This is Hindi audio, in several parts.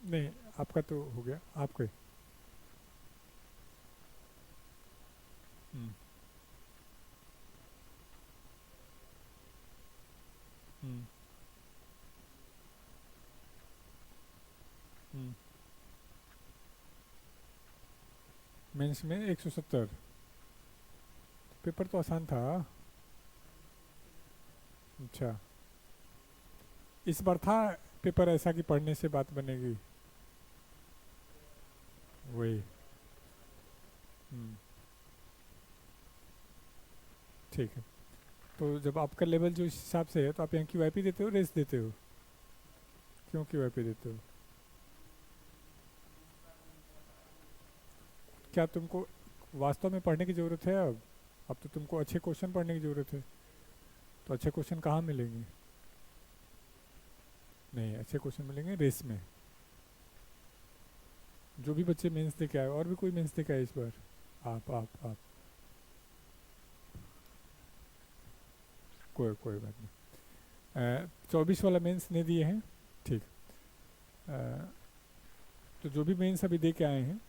नहीं, आपका तो हो गया, आपके। हम्म। हम्म। हम्म। मेंस में 170। पेपर तो आसान था। अच्छा। इस बार था पेपर ऐसा कि पढ़ने से बात बनेगी? वही। हम्म। ठीक है। तो जब आपका लेवल जो इस हिसाब से है, तो आप यहाँ क्यूआईपी देते हो, रेस देते हो? क्यों क्यूआईपी देते हो? क्या तुमको वास्तव में पढ़ने की ज़रूरत है अब तो तुमको अच्छे क्वेश्चन पढ़ने की ज़रूरत है। तो अच्छे क्वेश्चन कहाँ मिलेंगे? नहीं, अच्छे क्वेश्चन मिलेंगे रेस में। जो भी बच्चे मेंस दे के आए, और भी कोई मेंस दे के आए इस बार? आप। कोई कोई बात नहीं। 24 वाला मेंस नहीं दिए हैं? ठीक। अ, तो जो भी मेंस अभी दे के आए हैं,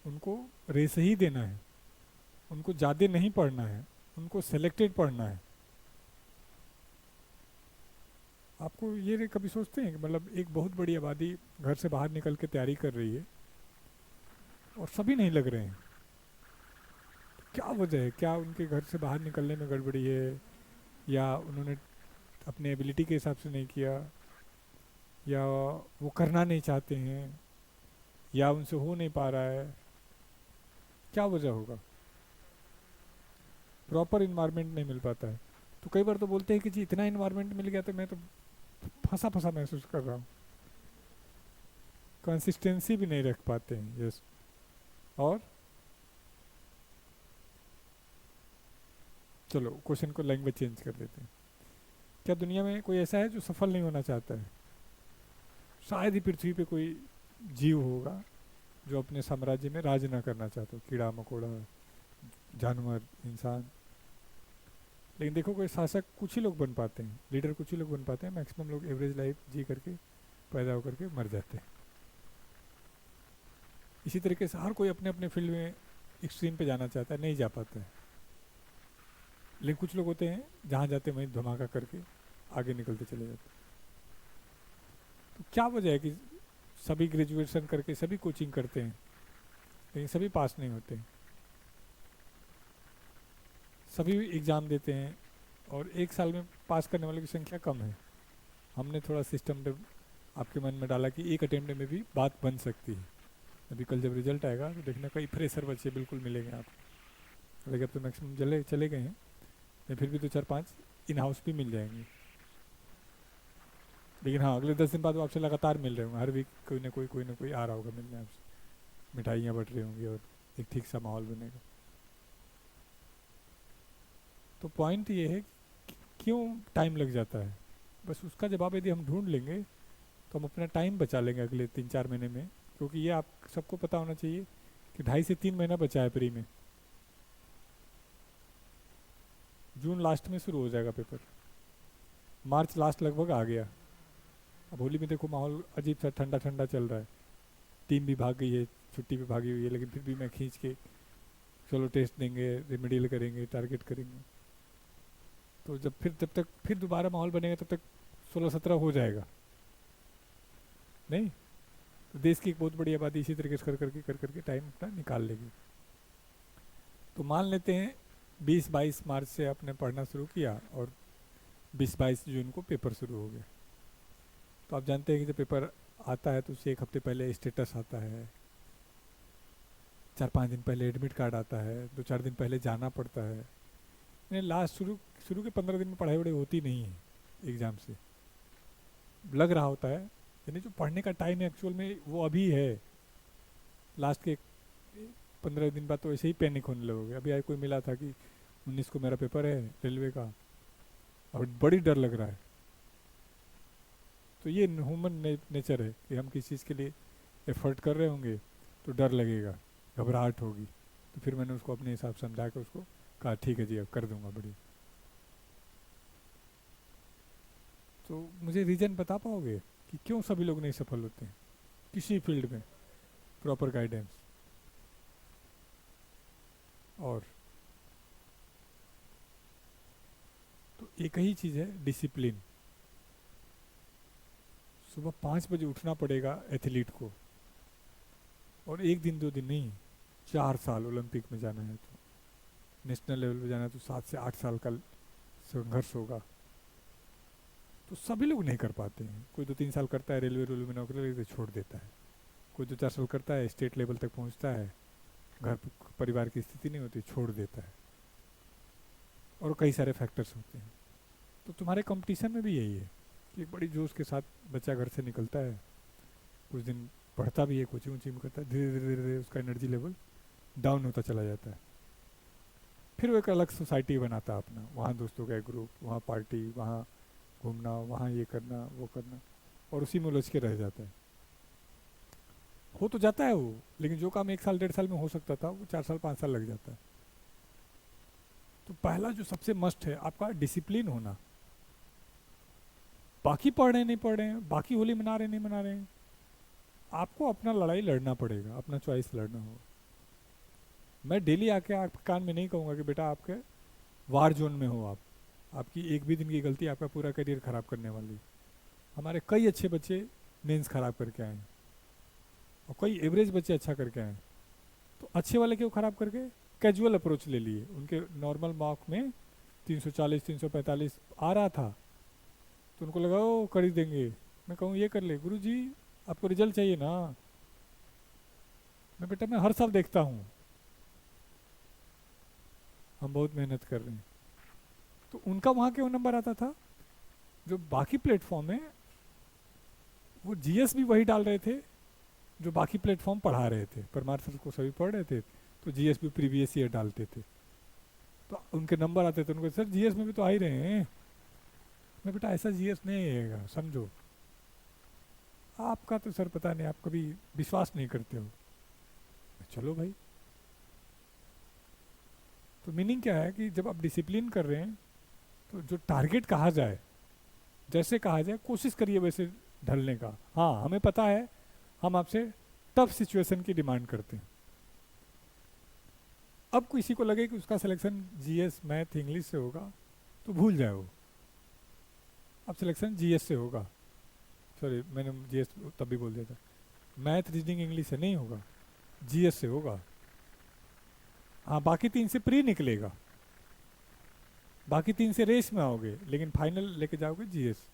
उनको रेस ही देना है। उनको ज़्यादा नहीं पढ़ना है, उनको सेलेक्टेड पढ़ना है। आपको ये नहीं कभी सोचते हैं कि मतलब एक बहुत बड़ी आबादी घर से बाहर निकल के तैयारी कर रही है और सभी नहीं लग रहे हैं? क्या वजह है? क्या उनके घर से बाहर निकलने में गड़बड़ी है, या उन्होंने अपने एबिलिटी के हिसाब से नहीं किया, या वो करना नहीं चाहते हैं, या उनसे हो नहीं पा रहा है? क्या वजह होगा? प्रॉपर इन्वायरमेंट नहीं मिल पाता है। तो कई बार तो बोलते हैं कि जी इतना इन्वायरमेंट मिल गया तो मैं तो फंसा फंसा महसूस कर रहा हूँ। कंसिस्टेंसी भी नहीं रख पाते हैं। यस। और चलो क्वेश्चन को लैंग्वेज चेंज कर देते हैं। क्या दुनिया में कोई ऐसा है जो सफल नहीं होना चाहता है? शायद ही पृथ्वी पे कोई जीव होगा जो अपने साम्राज्य में राज ना करना चाहता हो, कीड़ा मकोड़ा, जानवर, इंसान। लेकिन देखो, कोई शासक कुछ ही लोग बन पाते हैं, लीडर कुछ ही लोग बन पाते हैं, मैक्सिमम लोग एवरेज लाइफ जी करके, पैदा होकर के मर जाते हैं। इसी तरीके से हर कोई अपने अपने फील्ड में एक्सट्रीम पे जाना चाहता है, नहीं जा पाता है। लेकिन कुछ लोग होते हैं जहाँ जाते हैं वहीं धमाका करके आगे निकलते चले जाते हैं। तो क्या वजह है कि सभी ग्रेजुएशन करके सभी कोचिंग करते हैं, लेकिन सभी पास नहीं होते हैं? सभी एग्ज़ाम देते हैं और एक साल में पास करने वालों की संख्या कम है। हमने थोड़ा सिस्टम पे आपके मन में डाला कि एक अटेम्प्ट में भी बात बन सकती है। अभी कल जब रिजल्ट आएगा तो देखना, कई फ्रेशर बच्चे बिल्कुल मिलेंगे आपको। लेकिन अब तो मैक्सिमम चले चले गए हैं, या फिर भी तो 4-5 इन हाउस भी मिल जाएंगे। लेकिन हाँ, अगले 10 दिन बाद वो आपसे लगातार मिल रहे होंगे, हर वीक कोई ना कोई आ रहा होगा मिलने आपसे। मिठाइयाँ बट रही होंगी और एक ठीक सा माहौल बनेगा। तो पॉइंट ये है कि क्यों टाइम लग जाता है? बस उसका जवाब यदि हम ढूंढ लेंगे तो हम अपना टाइम बचा लेंगे अगले 3-4 महीने में। क्योंकि ये आप सबको पता होना चाहिए कि 2.5 से 3 महीना बचा है प्री में। जून लास्ट में शुरू हो जाएगा पेपर, मार्च लास्ट लगभग आ गया। अब होली में देखो माहौल अजीब सा ठंडा ठंडा चल रहा है, टीम भी भाग गई है, छुट्टी भी भागी हुई है, लेकिन फिर भी मैं खींच के चलो टेस्ट देंगे, रेमेडियल करेंगे, टारगेट करेंगे। तो जब तक फिर दोबारा माहौल बनेगा तब तक 16-17 हो जाएगा। नहीं, तो देश की एक बहुत बड़ी आबादी इसी तरीके से कर करके टाइम अपना निकाल लेगी। तो मान लेते हैं 20-22 मार्च से आपने पढ़ना शुरू किया और 20-22 जून को पेपर शुरू हो गया। तो आप जानते हैं कि जब पेपर आता है तो उससे एक हफ्ते पहले स्टेटस आता है, 4-5 दिन पहले एडमिट कार्ड आता है, 2-4 दिन पहले जाना पड़ता है। यानी लास्ट शुरू शुरू के 15 दिन में पढ़ाई वढ़ाई होती नहीं है एग्ज़ाम से, लग रहा होता है। यानी जो पढ़ने का टाइम है एक्चुअल में वो अभी है। लास्ट के 15 दिन बाद तो ऐसे ही पैनिक होने लगोगे। अभी आई कोई मिला था कि 19 को मेरा पेपर है रेलवे का, और बड़ी डर लग रहा है। तो ये ह्यूमन नेचर है कि हम किसी चीज़ के लिए एफर्ट कर रहे होंगे तो डर लगेगा, घबराहट होगी। तो फिर मैंने उसको अपने हिसाब से समझा के उसको कहा ठीक है जी अब कर दूंगा बढ़िया। तो मुझे रीज़न बता पाओगे कि क्यों सभी लोग नहीं सफल होते हैं? किसी फील्ड में प्रॉपर गाइडेंस। और तो एक ही चीज़ है, डिसिप्लिन। सुबह 5 बजे उठना पड़ेगा एथलीट को, और एक दिन 2 दिन नहीं, 4 साल ओलंपिक में जाना है तो, नेशनल लेवल पे जाना है तो 7 से 8 साल का संघर्ष होगा। तो सभी लोग नहीं कर पाते हैं। कोई 2-3 साल करता है, रेलवे में नौकरी लगी तो छोड़ देता है। कोई 2-4 साल करता है, स्टेट लेवल तक पहुंचता है, घर परिवार की स्थिति नहीं होती, छोड़ देता है। और कई सारे फैक्टर्स होते हैं। तो तुम्हारे कंपटीशन में भी यही है कि एक बड़ी जोश के साथ बच्चा घर से निकलता है, कुछ दिन पढ़ता भी है, कोचिंग वोचिंग करता है, धीरे धीरे धीरे उसका एनर्जी लेवल डाउन होता चला जाता है। फिर वो एक अलग सोसाइटी बनाता है अपना, वहाँ दोस्तों का एक ग्रुप, वहाँ पार्टी, वहाँ घूमना, वहाँ ये करना वो करना, और उसी में उलझ के रह जाता है। हो तो जाता है वो, लेकिन जो काम 1 साल 1.5 साल में हो सकता था वो 4 साल 5 साल लग जाता है। तो पहला जो सबसे मस्ट है आपका डिसिप्लिन होना। बाकी पढ़ रहे नहीं पढ़ रहे हैं, बाकी होली मना रहे नहीं मना रहे हैं, आपको अपना लड़ाई लड़ना पड़ेगा, अपना चॉइस लड़ना होगा। मैं डेली आके आपके कान में नहीं कहूँगा कि बेटा आपके वार जोन में हो आप, आपकी एक भी दिन की गलती आपका पूरा करियर ख़राब करने वाली। हमारे कई अच्छे बच्चे मेंस ख़राब करके आए हैं, और कई एवरेज बच्चे अच्छा करके आए हैं। तो अच्छे वाले क्यों ख़राब करके? कैजुअल अप्रोच ले लिए। उनके नॉर्मल मार्क में 340 345 आ रहा था, तो उनको लगा ओ कर ही देंगे। मैं कहूँ ये कर ले गुरु जी, आपको रिजल्ट चाहिए ना। मैं बेटा मैं हर साल देखता हूँ, हम बहुत मेहनत कर रहे हैं। तो उनका वहाँ क्यों नंबर आता था? जो बाकी प्लेटफॉर्म है वो जीएस भी वही डाल रहे थे जो बाकी प्लेटफॉर्म पढ़ा रहे थे। परमार सर को सभी पढ़ रहे थे, तो जीएस भी प्रीवियस ईयर डालते थे, तो उनके नंबर आते थे। उनको सर जीएस में भी तो आ ही रहे हैं। मैं बेटा ऐसा जीएस नहीं आएगा, समझो। आपका तो सर पता नहीं, आप कभी विश्वास नहीं करते हो। चलो भाई, तो मीनिंग क्या है कि जब आप डिसिप्लिन कर रहे हैं तो जो टारगेट कहा जाए, जैसे कहा जाए कोशिश करिए वैसे ढलने का। हाँ हमें पता है हम आपसे टफ सिचुएशन की डिमांड करते हैं। अब किसी को लगे कि उसका सिलेक्शन जीएस मैथ इंग्लिश से होगा तो भूल जाए वो, अब सिलेक्शन जीएस से होगा। सॉरी मैंने जीएस तब भी बोल दिया था, मैथ रीजनिंग इंग्लिश से नहीं होगा, जीएस से होगा। हाँ बाकी 3 से प्री निकलेगा, बाकी 3 से रेस में आओगे, लेकिन फाइनल लेके जाओगे जीएस।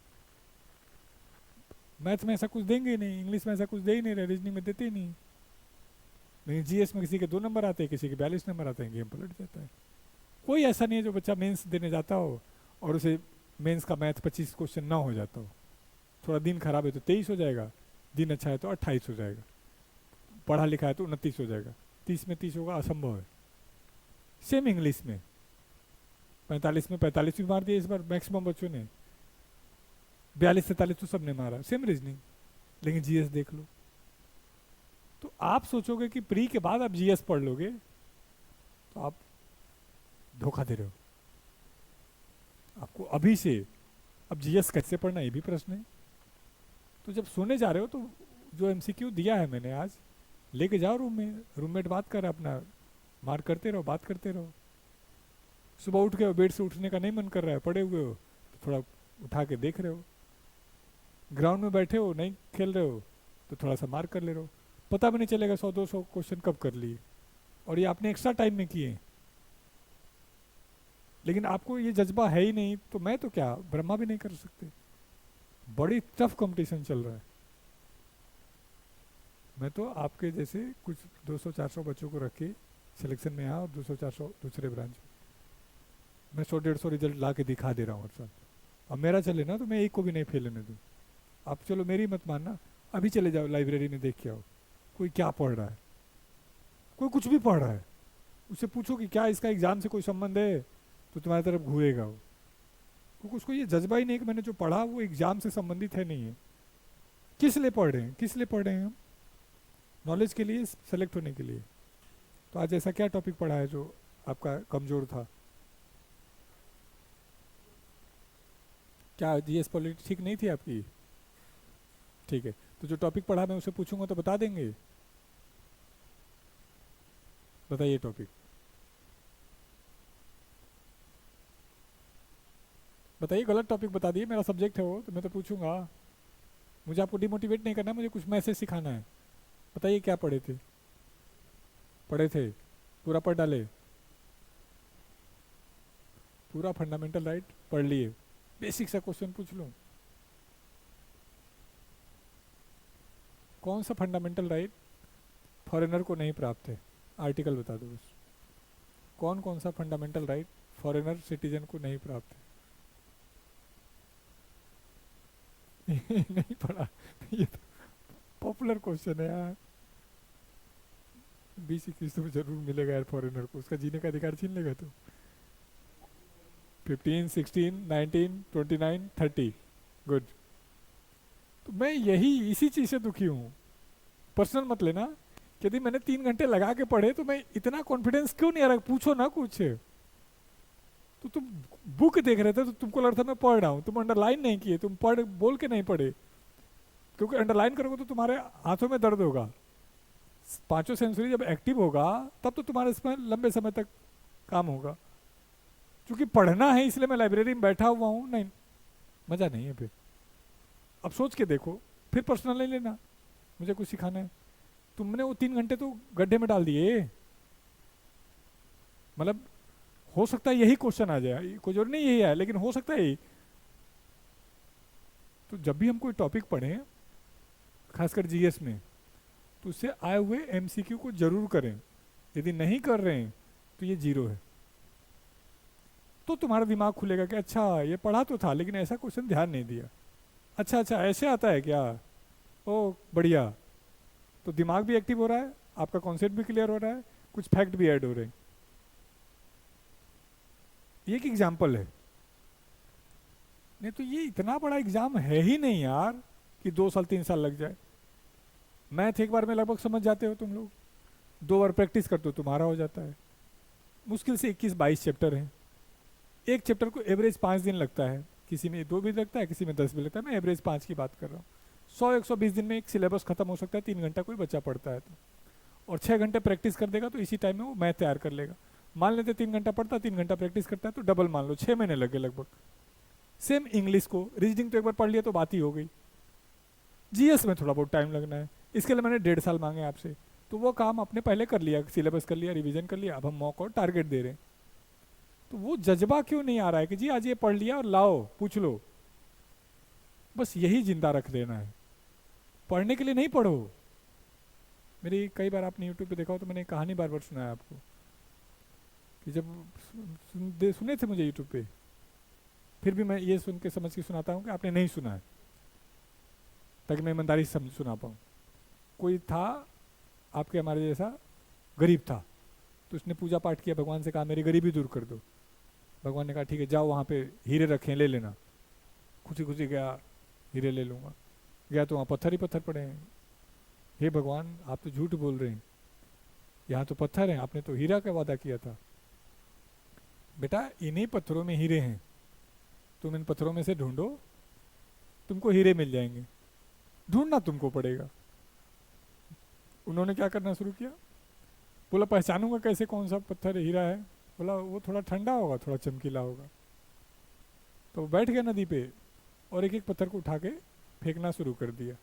मैथ में ऐसा कुछ देंगे ही नहीं, इंग्लिश में ऐसा कुछ दे ही नहीं रहे, रीजनिंग में देते ही नहीं। लेकिन जीएस में किसी के 2 नंबर आते हैं, किसी के 42 नंबर आते हैं, गेम पलट जाता है। कोई ऐसा नहीं है जो बच्चा मेंस देने जाता हो और उसे मेंस का मैथ 25 क्वेश्चन ना हो जाता हो। थोड़ा दिन खराब है तो 23 हो जाएगा, दिन अच्छा है तो 28 हो जाएगा, पढ़ा लिखा है तो 29 हो जाएगा। 30 में 30 होगा असंभव है। सेम इंग्लिश में 45 में 45 भी मार दिया इस बार मैक्सिमम बच्चों ने, 42-43 तो सबने मारा। सेम रीजनिंग, लेकिन जीएस देख लो। तो आप सोचोगे कि प्री के बाद आप जीएस पढ़ लोगे, तो आप धोखा दे रहे हो। आपको अभी से अब जीएस कैसे पढ़ना ये भी प्रश्न है। तो जब सोने जा रहे हो तो जो एमसीक्यू दिया है मैंने आज, लेके जाओ रूम में, रूममेट बात कर, अपना मार करते रहो, बात करते रहो। सुबह उठ के बेड से उठने का नहीं मन कर रहा है, पड़े हुए हो तो थोड़ा उठा के देख रहे हो। ग्राउंड में बैठे हो नहीं खेल रहे हो तो थोड़ा सा मार कर ले रहे हो, पता भी नहीं चलेगा 100-200 क्वेश्चन कब कर लिए, और ये आपने एक्स्ट्रा टाइम में किए। लेकिन आपको ये जज्बा है ही नहीं, तो मैं तो क्या ब्रह्मा भी नहीं कर सकते। बड़ी टफ कंपटीशन चल रहा है। मैं तो आपके जैसे कुछ 200-400 बच्चों को रख के सिलेक्शन में यहाँ, और 200-400 दूसरे ब्रांच में, मैं 100-150 रिजल्ट ला के दिखा दे रहा हूँ हर साल। अब मेरा चले ना तो मैं एक को भी नहीं फेल लेने दूँ। आप चलो मेरी मत मानना, अभी चले जाओ लाइब्रेरी में, देख के आओ कोई क्या पढ़ रहा है, कोई कुछ भी पढ़ रहा है। उससे पूछो कि क्या इसका एग्जाम से कोई संबंध है, तो तुम्हारी तरफ घूरेगा वो, क्योंकि उसको ये जज्बा ही नहीं कि मैंने जो पढ़ा वो एग्जाम से संबंधित है नहीं है। किस लिए पढ़ रहे हैं, किस लिए पढ़ रहे हैं हम? नॉलेज के लिए, सेलेक्ट होने के लिए। तो आज ऐसा क्या टॉपिक पढ़ा है जो आपका कमजोर था? क्या जीएस पॉलिटी ठीक नहीं थी आपकी? ठीक है, तो जो टॉपिक पढ़ा मैं उसे पूछूंगा तो बता देंगे? बताइए टॉपिक, बताइए, गलत टॉपिक बता दिए, मेरा सब्जेक्ट है वो, तो मैं तो पूछूंगा। मुझे आपको डिमोटिवेट नहीं करना, मुझे कुछ मैसेज सिखाना है। बताइए क्या पढ़े थे? पढ़े थे, पूरा पढ़ डाले, पूरा फंडामेंटल राइट पढ़ लिए? बेसिक सा क्वेश्चन पूछ लूं? कौन सा फंडामेंटल राइट फॉरेनर को नहीं प्राप्त है? आर्टिकल बता दो बस। कौन कौन सा फंडामेंटल राइट फॉरेनर सिटीजन को नहीं प्राप्त है? नहीं पढ़ा? ये तो पॉपुलर क्वेश्चन है यार। 20-21 तो जरूर मिलेगा यार फॉरेनर को, उसका जीने का अधिकार छीन लेगा तो। 15, 16, 19, 29, 30, गुड। तो मैं यही इसी चीज से दुखी हूँ। पर्सनल मत लेना, कि यदि मैंने 3 घंटे लगा के पढ़े तो मैं इतना कॉन्फिडेंस क्यों नहीं आ रहा? पूछो ना कुछ। तो तुम बुक देख रहे थे तो तुमको लगता मैं पढ़ रहा हूँ, तुम अंडरलाइन नहीं किए, तुम पढ़ बोल के नहीं पढ़े, क्योंकि अंडरलाइन करोगे तो तुम्हारे हाथों में दर्द होगा। पांचों सेंसरी जब एक्टिव होगा तब तो तुम्हारे इसमें लंबे समय तक काम होगा। क्योंकि पढ़ना है इसलिए मैं लाइब्रेरी में बैठा हुआ हूँ, नहीं मजा नहीं है फिर। अब सोच के देखो, फिर पर्सनल नहीं लेना, मुझे कुछ सिखाना है। तुमने वो 3 घंटे तो गड्ढे में डाल दिए। मतलब हो सकता है यही क्वेश्चन आ जाए, कोई जरूर नहीं यही है, लेकिन हो सकता है यही। तो जब भी हम कोई टॉपिक पढ़ें, खासकर जीएस में, तो उससे आए हुए एमसीक्यू को जरूर करें। यदि नहीं कर रहे हैं तो ये जीरो है। तो तुम्हारा दिमाग खुलेगा कि अच्छा ये पढ़ा तो था लेकिन ऐसा क्वेश्चन ध्यान नहीं दिया। अच्छा अच्छा ऐसे आता है क्या? ओ बढ़िया। तो दिमाग भी एक्टिव हो रहा है, आपका कॉन्सेप्ट भी क्लियर हो रहा है, कुछ फैक्ट भी ऐड हो रहे हैं। ये एक एग्जाम्पल है। नहीं तो ये इतना बड़ा एग्जाम है ही नहीं यार कि 2 साल 3 साल लग जाए। मैथ एक बार में लगभग समझ जाते हो तुम लोग, 2 बार प्रैक्टिस करते हो तुम्हारा हो जाता है। मुश्किल से 21-22 चैप्टर हैं। एक चैप्टर को एवरेज 5 दिन लगता है, किसी में 2 भी लगता है, किसी में 10 भी लगता है, मैं एवरेज 5 की बात कर रहा हूँ। 100-120 दिन में एक सिलेबस खत्म हो सकता है, 3 घंटा कोई बच्चा पढ़ता है तो। और 6 घंटे प्रैक्टिस कर देगा तो इसी टाइम में वो मैथ तैयार कर लेगा। मान लेते 3 घंटा पढ़ता है, 3 घंटा प्रैक्टिस करता है, तो डबल मान लो 6 महीने लगे लगभग। सेम इंग्लिश को, रीजनिंग तो एक बार पढ़ लिया तो बात ही हो गई। जीएस में थोड़ा बहुत टाइम लगना है, इसके लिए मैंने 1.5 साल मांगे आपसे। तो वो काम आपने पहले कर लिया, सिलेबस कर लिया, रिवीजन कर लिया, अब हम मॉक और टारगेट दे रहे हैं। तो वो जज्बा क्यों नहीं आ रहा है कि जी आज ये पढ़ लिया और लाओ पूछ लो? बस यही जिंदा रख देना है, पढ़ने के लिए नहीं पढ़ो। मेरी कई बार आपने यूट्यूब पे देखा हो तो मैंने कहानी बार बार सुनाया आपको, कि जब सुने थे मुझे यूट्यूब पे, फिर भी मैं ये सुन के समझ के सुनाता हूँ कि आपने नहीं सुना है, ताकि मैं ईमानदारी से समझ सुना पाऊँ। कोई था आपके हमारे जैसा, गरीब था, तो उसने पूजा पाठ किया, भगवान से कहा मेरी गरीबी दूर कर दो। भगवान ने कहा ठीक है जाओ वहाँ पे हीरे रखे हैं ले लेना। खुशी खुशी गया, हीरे ले लूँगा। गया तो वहाँ पत्थर ही पत्थर पड़े हैं। हे भगवान आप तो झूठ बोल रहे हैं, यहाँ तो पत्थर हैं, आपने तो हीरा का वादा किया था। बेटा इन्हीं पत्थरों में हीरे हैं, तुम इन पत्थरों में से ढूंढो, तुमको हीरे मिल जाएंगे, ढूंढना तुमको पड़ेगा। उन्होंने क्या करना शुरू किया, बोला पहचानूंगा कैसे कौन सा पत्थर हीरा है? बोला वो थोड़ा ठंडा होगा, थोड़ा चमकीला होगा। तो बैठ गया नदी पे और एक एक पत्थर को उठा के फेंकना शुरू कर दिया।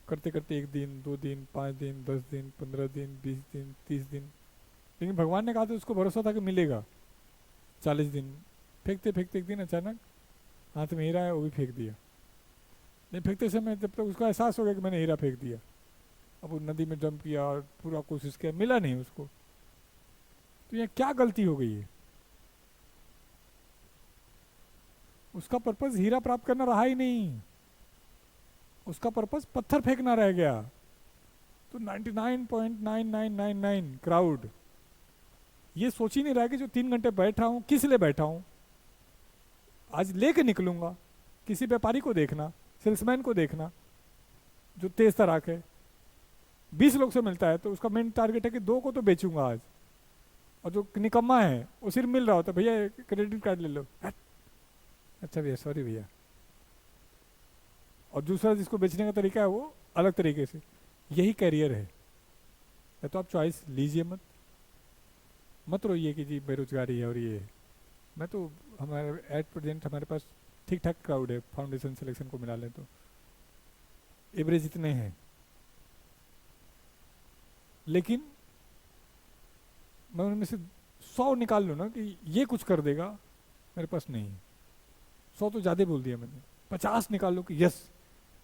करते करते 1 दिन 2 दिन 5 दिन 10 दिन 15 दिन 20 दिन 30 दिन, लेकिन भगवान ने कहा था उसको भरोसा था कि मिलेगा। 40 दिन फेंकते फेंकते एक दिन अचानक हाथ में हीरा है, वो भी फेंक दिया। नहीं फेंकते समय जब तक उसको एहसास हो गया कि मैंने हीरा फेंक दिया, अब वो नदी में डंप किया और पूरा कोशिश किया, मिला नहीं उसको। तो यहाँ क्या गलती हो गई है? उसका पर्पस हीरा प्राप्त करना रहा ही नहीं, उसका पर्पस पत्थर फेंकना रह गया। तो 99.9999 क्राउड ये सोच ही नहीं रहा कि जो 3 घंटे बैठा हूं किस लिए बैठा हूं। आज लेके निकलूंगा, किसी व्यापारी को देखना, सेल्समैन को देखना जो तेज तराक है, 20 लोग से मिलता है तो उसका मेन टारगेट है कि 2 को तो बेचूंगा आज। और जो निकम्मा है वो सिर्फ मिल रहा होता, भैया क्रेडिट कार्ड ले लो, अच्छा भैया सॉरी भैया, और दूसरा जिसको बेचने का तरीका है वो अलग तरीके से। यही कैरियर है। या तो आप चॉइस लीजिए मत, मत रोइए कि जी बेरोजगारी है और ये है। मैं तो हमारे एट प्रेजेंट हमारे पास ठीक ठाक क्राउड है, फाउंडेशन सिलेक्शन को मिला लें तो एवरेज इतने हैं, लेकिन मैं उनमें से 100 निकाल लूँ ना कि ये कुछ कर देगा, मेरे पास नहीं है। 100 तो ज़्यादा बोल दिया मैंने, 50 निकाल लो कि यस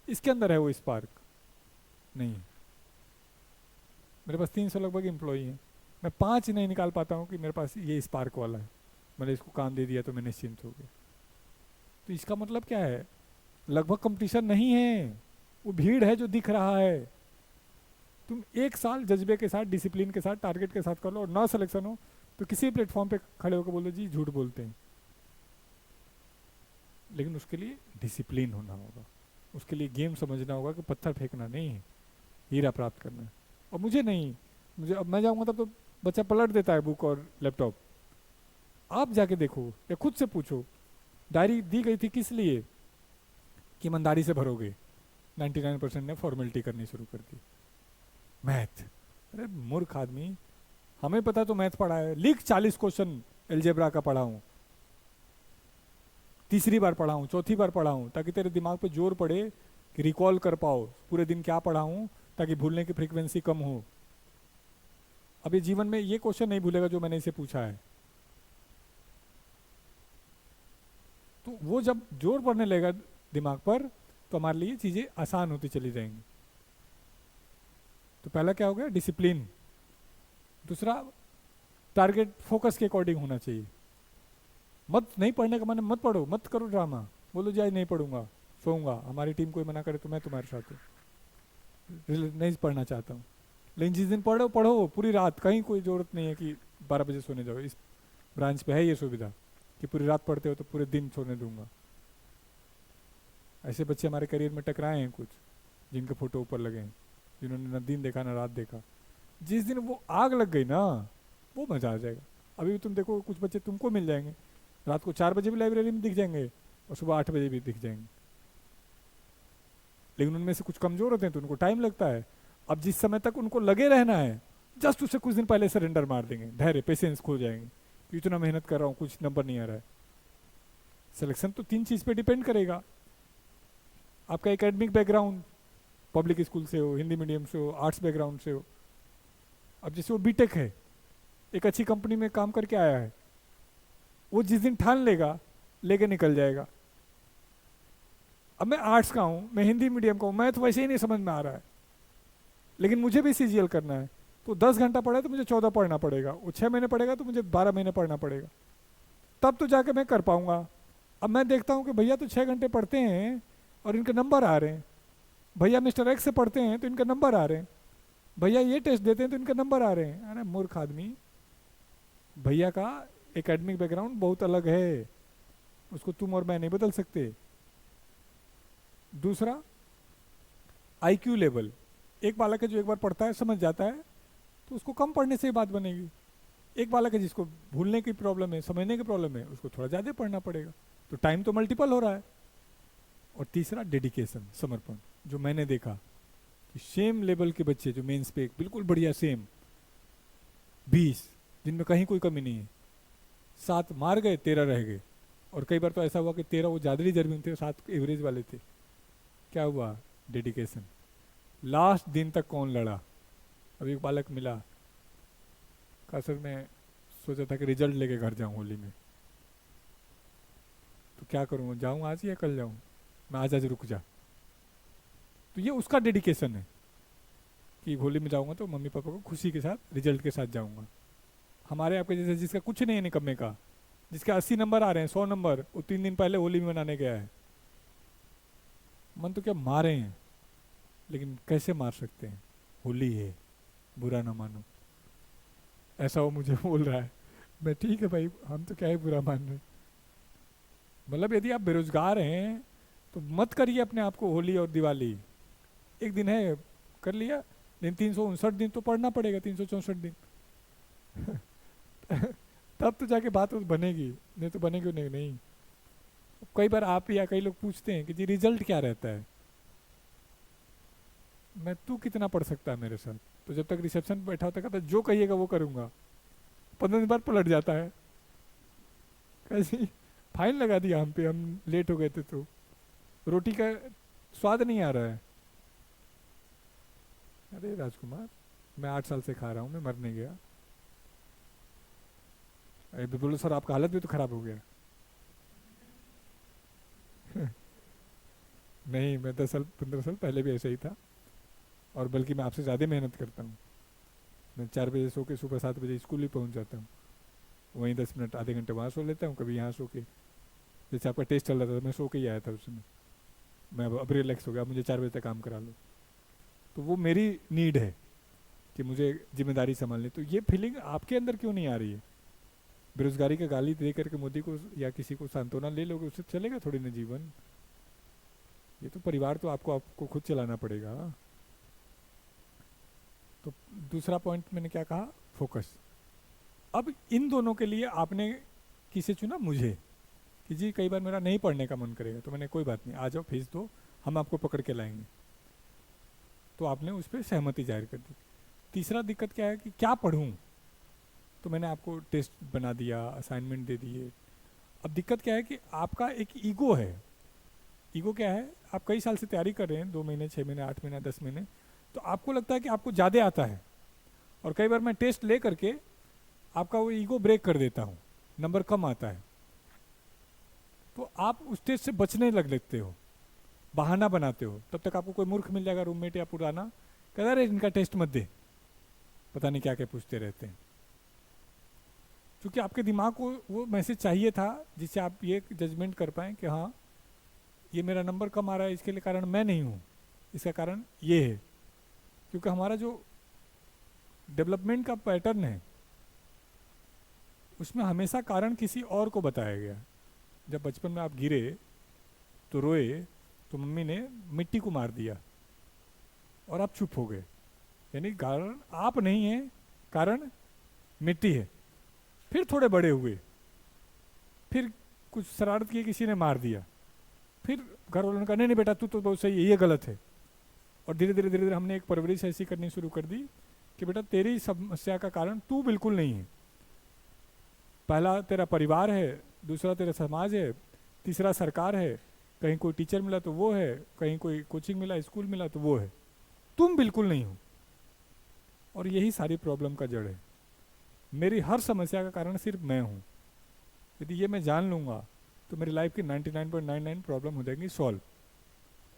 इसके अंदर है वो स्पार्क, नहीं है। मेरे पास 300 लगभग एम्प्लॉई हैं, मैं 5 नहीं निकाल पाता हूँ कि मेरे पास ये स्पार्क वाला है, मैंने इसको काम दे दिया तो मैं निश्चिंत हो गया। तो इसका मतलब क्या है, लगभग कंपटीशन नहीं है, वो भीड़ है जो दिख रहा है। तुम 1 साल जज्बे के साथ, डिसिप्लिन के साथ, टारगेट के साथ कर लो, और ना सिलेक्शन हो तो किसी प्लेटफॉर्म पे खड़े होकर बोलो जी झूठ बोलते हैं। लेकिन उसके लिए डिसिप्लिन होना होगा, उसके लिए गेम समझना होगा कि पत्थर फेंकना नहीं है, हीरा प्राप्त करना है। और मुझे नहीं, मुझे अब मैं जाऊंगा तब तो बच्चा पलट देता है बुक और लैपटॉप। आप जाके देखो या खुद से पूछो, डायरी दी गई थी किस लिए कि ईमानदारी से भरोगे, 99% ने फॉर्मेलिटी करनी शुरू कर दी। मैथ, अरे मूर्ख आदमी, हमें पता तो मैथ पढ़ा है, लिख 40 क्वेश्चन एलजेब्रा का पढ़ा हूं, तीसरी बार पढ़ा हूं, चौथी बार पढ़ा हूं, ताकि तेरे दिमाग पे जोर पड़े कि रिकॉल कर पाओ पूरे दिन क्या पढ़ा हूं, ताकि भूलने की फ्रीक्वेंसी कम हो। अभी जीवन में ये क्वेश्चन नहीं भूलेगा जो मैंने इसे पूछा है। तो वो जब जोर पड़ने लगेगा दिमाग पर तो हमारे लिए चीजें आसान होती चली जाएंगी। तो पहला क्या हो गया, डिसिप्लिन। दूसरा, टारगेट फोकस के अकॉर्डिंग होना चाहिए। मत नहीं पढ़ने का माने मत पढ़ो, मत करो ड्रामा, बोलो जी आज नहीं पढ़ूंगा, सोऊंगा, हमारी टीम कोई मना करे तो मैं तुम्हारे साथ हूँ, नहीं पढ़ना चाहता हूँ। लेकिन जिस दिन पढ़ो पढ़ो पूरी रात, कहीं कोई जरूरत नहीं है कि 12 बजे सोने जाओ। इस ब्रांच पे है ये सुविधा कि पूरी रात पढ़ते हो तो पूरे दिन सोने दूंगा। ऐसे बच्चे हमारे करियर में टकराए हैं कुछ, जिनके फोटो ऊपर लगे हैं, जिन्होंने न दिन देखा न रात देखा। जिस दिन वो आग लग गई ना, वो मजा आ जाएगा। अभी भी तुम देखो कुछ बच्चे तुमको मिल जाएंगे, रात को 4 बजे भी लाइब्रेरी में दिख जाएंगे और सुबह 8 बजे भी दिख जाएंगे। लेकिन उनमें से कुछ कमजोर होते हैं तो उनको टाइम लगता है। अब जिस समय तक उनको लगे रहना है, जस्ट उससे कुछ दिन पहले सरेंडर मार देंगे, धैर्य पेशेंस खो जाएंगे कि इतना मेहनत कर रहा हूँ कुछ नंबर नहीं आ रहा है। सिलेक्शन तो 3 चीज पे डिपेंड करेगा, आपका एकेडमिक बैकग्राउंड, पब्लिक स्कूल से हो, हिंदी मीडियम से हो, आर्ट्स बैकग्राउंड से हो। अब जैसे वो बीटेक है, एक अच्छी कंपनी में काम करके आया है, वो जिस दिन ठान लेगा लेके निकल जाएगा। अब मैं आर्ट्स का हूँ, मैं हिंदी मीडियम का हूँ, मैं तो वैसे ही नहीं समझ में आ रहा है, लेकिन मुझे भी सीजीएल करना है, तो 10 घंटा पढ़ा तो मुझे 14 पढ़ना पड़ेगा, वो 6 महीने पढ़ेगा तो मुझे 12 महीने पढ़ना पड़ेगा, तब तो जाके मैं कर पाऊंगा। अब मैं देखता हूँ कि भैया तो 6 घंटे पढ़ते हैं और इनके नंबर आ रहे हैं, भैया मिस्टर एक्स से पढ़ते हैं तो इनके नंबर आ रहे हैं, भैया ये टेस्ट देते हैं तो इनके नंबर आ रहे हैं। अरे मूर्ख आदमी, भैया का एकेडमिक बैकग्राउंड बहुत अलग है, उसको तुम और मैं नहीं बदल सकते। दूसरा, आईक्यू लेवल। एक बालक है जो एक बार पढ़ता है समझ जाता है तो उसको कम पढ़ने से ही बात बनेगी। एक बालक है जिसको भूलने की प्रॉब्लम है, समझने की प्रॉब्लम है, उसको थोड़ा ज़्यादा पढ़ना पड़ेगा, तो टाइम तो मल्टीपल हो रहा है। और तीसरा, डेडिकेशन, समर्पण। जो मैंने देखा कि सेम लेवल के बच्चे जो मेंस पे बिल्कुल बढ़िया सेम 20 जिनमें कहीं कोई कमी नहीं है, 7 मार गए, 13 रह गए। और कई बार तो ऐसा हुआ कि 13 वो ज़्यादा रिजर्विंग थे, 7 एवरेज वाले थे। क्या हुआ, डेडिकेशन। लास्ट दिन तक कौन लड़ा। अभी एक बालक मिला, कहा सर मैं सोचा था कि रिजल्ट लेके घर जाऊं होली में, तो क्या करूं, जाऊं आज या कल जाऊं, मैं आज रुक जा। तो ये उसका डेडिकेशन है कि होली में जाऊंगा तो मम्मी पापा को खुशी के साथ रिजल्ट के साथ जाऊंगा। हमारे आपके जैसे जिसका कुछ नहीं है निकम्मे का, जिसके 80 नंबर आ रहे हैं, 100 नंबर, वो 3 दिन पहले होली में मनाने गया है। मन तो क्या मारे हैं, लेकिन कैसे मार सकते हैं, होली है, बुरा ना मानो। ऐसा वो मुझे बोल रहा है, मैं ठीक है भाई, हम तो क्या ही बुरा मान रहे। मतलब यदि आप बेरोजगार हैं तो मत करिए अपने आप को होली और दिवाली, एक दिन है कर लिया, लेकिन 359 दिन तो पढ़ना पड़ेगा, 364 दिन तब तो जाके बात बनेगी, नहीं तो बनेगी नहीं। कई बार आप या कई लोग पूछते हैं कि जी रिजल्ट क्या रहता है, मैं तू कितना पढ़ सकता है मेरे साथ? तो जब तक रिसेप्शन बैठा होता कहता जो कहिएगा वो करूँगा। 15 दिन बाद पलट जाता है। कैसी फाइन लगा दिया हम पे, हम लेट हो गए थे तो रोटी का स्वाद नहीं आ रहा है। अरे राजकुमार, मैं 8 साल से खा रहा हूँ, मैं मर नहीं गया। अरे बोलो सर आपका हालत भी तो खराब हो गया। नहीं, मैं 10 साल 15 साल पहले भी ऐसा ही था, और बल्कि मैं आपसे ज़्यादा मेहनत करता हूँ। मैं 4 बजे सो के सुबह 7 बजे स्कूल ही पहुँच जाता हूँ, वहीं 10 मिनट आधे घंटे वहाँ सो लेता हूँ, कभी यहाँ सो के। जैसे आपका टेस्ट चल रहा था मैं सो के ही आया था उसमें, मैं अब रिलैक्स हो गया, अब मुझे 4 बजे तक काम करा लो। तो वो मेरी नीड है कि मुझे जिम्मेदारी संभालनी। तो ये फीलिंग आपके अंदर क्यों नहीं आ रही है? बेरोजगारी का गाली दे करके मोदी को या किसी को सांत्वना ले लोगे, उससे चलेगा थोड़ी ना जीवन। ये तो परिवार तो आपको आपको खुद चलाना पड़ेगा। तो दूसरा पॉइंट मैंने क्या कहा? फोकस। अब इन दोनों के लिए आपने किसे चुना? मुझे। कि जी कई बार मेरा नहीं पढ़ने का मन करेगा, तो मैंने कोई बात नहीं, आ जाओ फीस दो, हम आपको पकड़ के लाएंगे। तो आपने उस पर सहमति जाहिर कर दी। तीसरा दिक्कत क्या है कि क्या पढ़ूं? तो मैंने आपको टेस्ट बना दिया, असाइनमेंट दे दिए। अब दिक्कत क्या है कि आपका एक ईगो है। ईगो क्या है? आप कई साल से तैयारी कर रहे हैं, 2 महीने 6 महीने 8 महीने 10 महीने, तो आपको लगता है कि आपको ज़्यादा आता है। और कई बार मैं टेस्ट ले करके आपका वो ईगो ब्रेक कर देता हूँ, नंबर कम आता है, तो आप उस टेस्ट से बचने लग लेते हो, बहाना बनाते हो। तब तक आपको कोई मूर्ख मिल जाएगा, रूममेट या पुराना, कहता अरे इनका टेस्ट मत दे, पता नहीं क्या क्या पूछते रहते हैं। क्योंकि आपके दिमाग को वो मैसेज चाहिए था जिससे आप ये जजमेंट कर पाएँ कि हाँ ये मेरा नंबर कम आ रहा है, इसके लिए कारण मैं नहीं हूँ, इसका कारण ये है। क्योंकि हमारा जो डेवलपमेंट का पैटर्न है उसमें हमेशा कारण किसी और को बताया गया। जब बचपन में आप गिरे तो रोए, तो मम्मी ने मिट्टी को मार दिया और आप चुप हो गए, यानी कारण आप नहीं है, कारण मिट्टी है। फिर थोड़े बड़े हुए, फिर कुछ शरारत की, किसी ने मार दिया, फिर घर वालों ने कहा नहीं नहीं बेटा तू तो बहुत सही है, ये गलत है। और धीरे धीरे धीरे धीरे हमने एक परवरिश ऐसी करनी शुरू कर दी कि बेटा तेरी समस्या का कारण तू बिल्कुल नहीं है। पहला तेरा परिवार है, दूसरा तेरा समाज है, तीसरा सरकार है, कहीं कोई टीचर मिला तो वो है, कहीं कोई कोचिंग मिला, स्कूल मिला तो वो है, तुम बिल्कुल नहीं हो। और यही सारी प्रॉब्लम का जड़ है। मेरी हर समस्या का कारण सिर्फ मैं हूँ। यदि ये मैं जान लूँगा तो मेरी लाइफ की 99.99 प्रॉब्लम हो जाएंगी सॉल्व।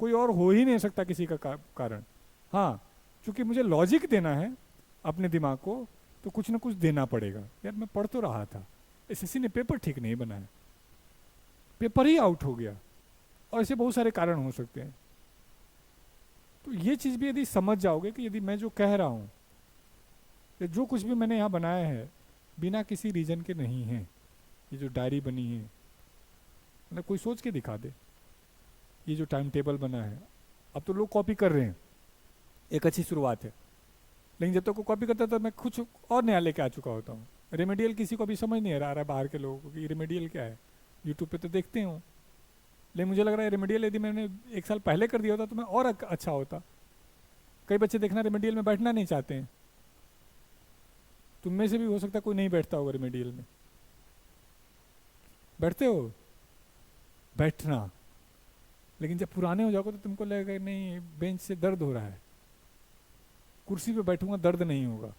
कोई और हो ही नहीं सकता किसी का कारण। हाँ, चूंकि मुझे लॉजिक देना है अपने दिमाग को, तो कुछ ना कुछ देना पड़ेगा। यार मैं पढ़ तो रहा था, एसएससी ने पेपर ठीक नहीं बनाया, पेपर ही आउट हो गया, और ऐसे बहुत सारे कारण हो सकते हैं। तो ये चीज़ भी यदि समझ जाओगे कि यदि मैं जो कह रहा हूँ या जो कुछ भी मैंने यहाँ बनाया है बिना किसी रीजन के नहीं है, ये जो डायरी बनी है, मतलब कोई सोच के दिखा दे, ये जो टाइम टेबल बना है, अब तो लोग कॉपी कर रहे हैं, एक अच्छी शुरुआत है। लेकिन जब तक को कॉपी करता था मैं कुछ और नया लेके आ चुका होता हूँ। रेमेडियल किसी को भी समझ नहीं आ रहा है बाहर के लोगों को कि रेमेडियल क्या है, यूट्यूब पे तो देखते हो। लेकिन मुझे लग रहा है रेमेडियल यदि मैंने 1 साल पहले कर दिया होता तो मैं और अच्छा होता। कई बच्चे देखना रेमेडियल में बैठना नहीं चाहते हैं, तुम में से भी हो सकता है कोई नहीं बैठता होगा रेमेडियल में। बैठते हो? बैठना। लेकिन जब पुराने हो जाओगे तो तुमको लगेगा नहीं बेंच से दर्द हो रहा है, कुर्सी पे बैठूंगा दर्द नहीं होगा।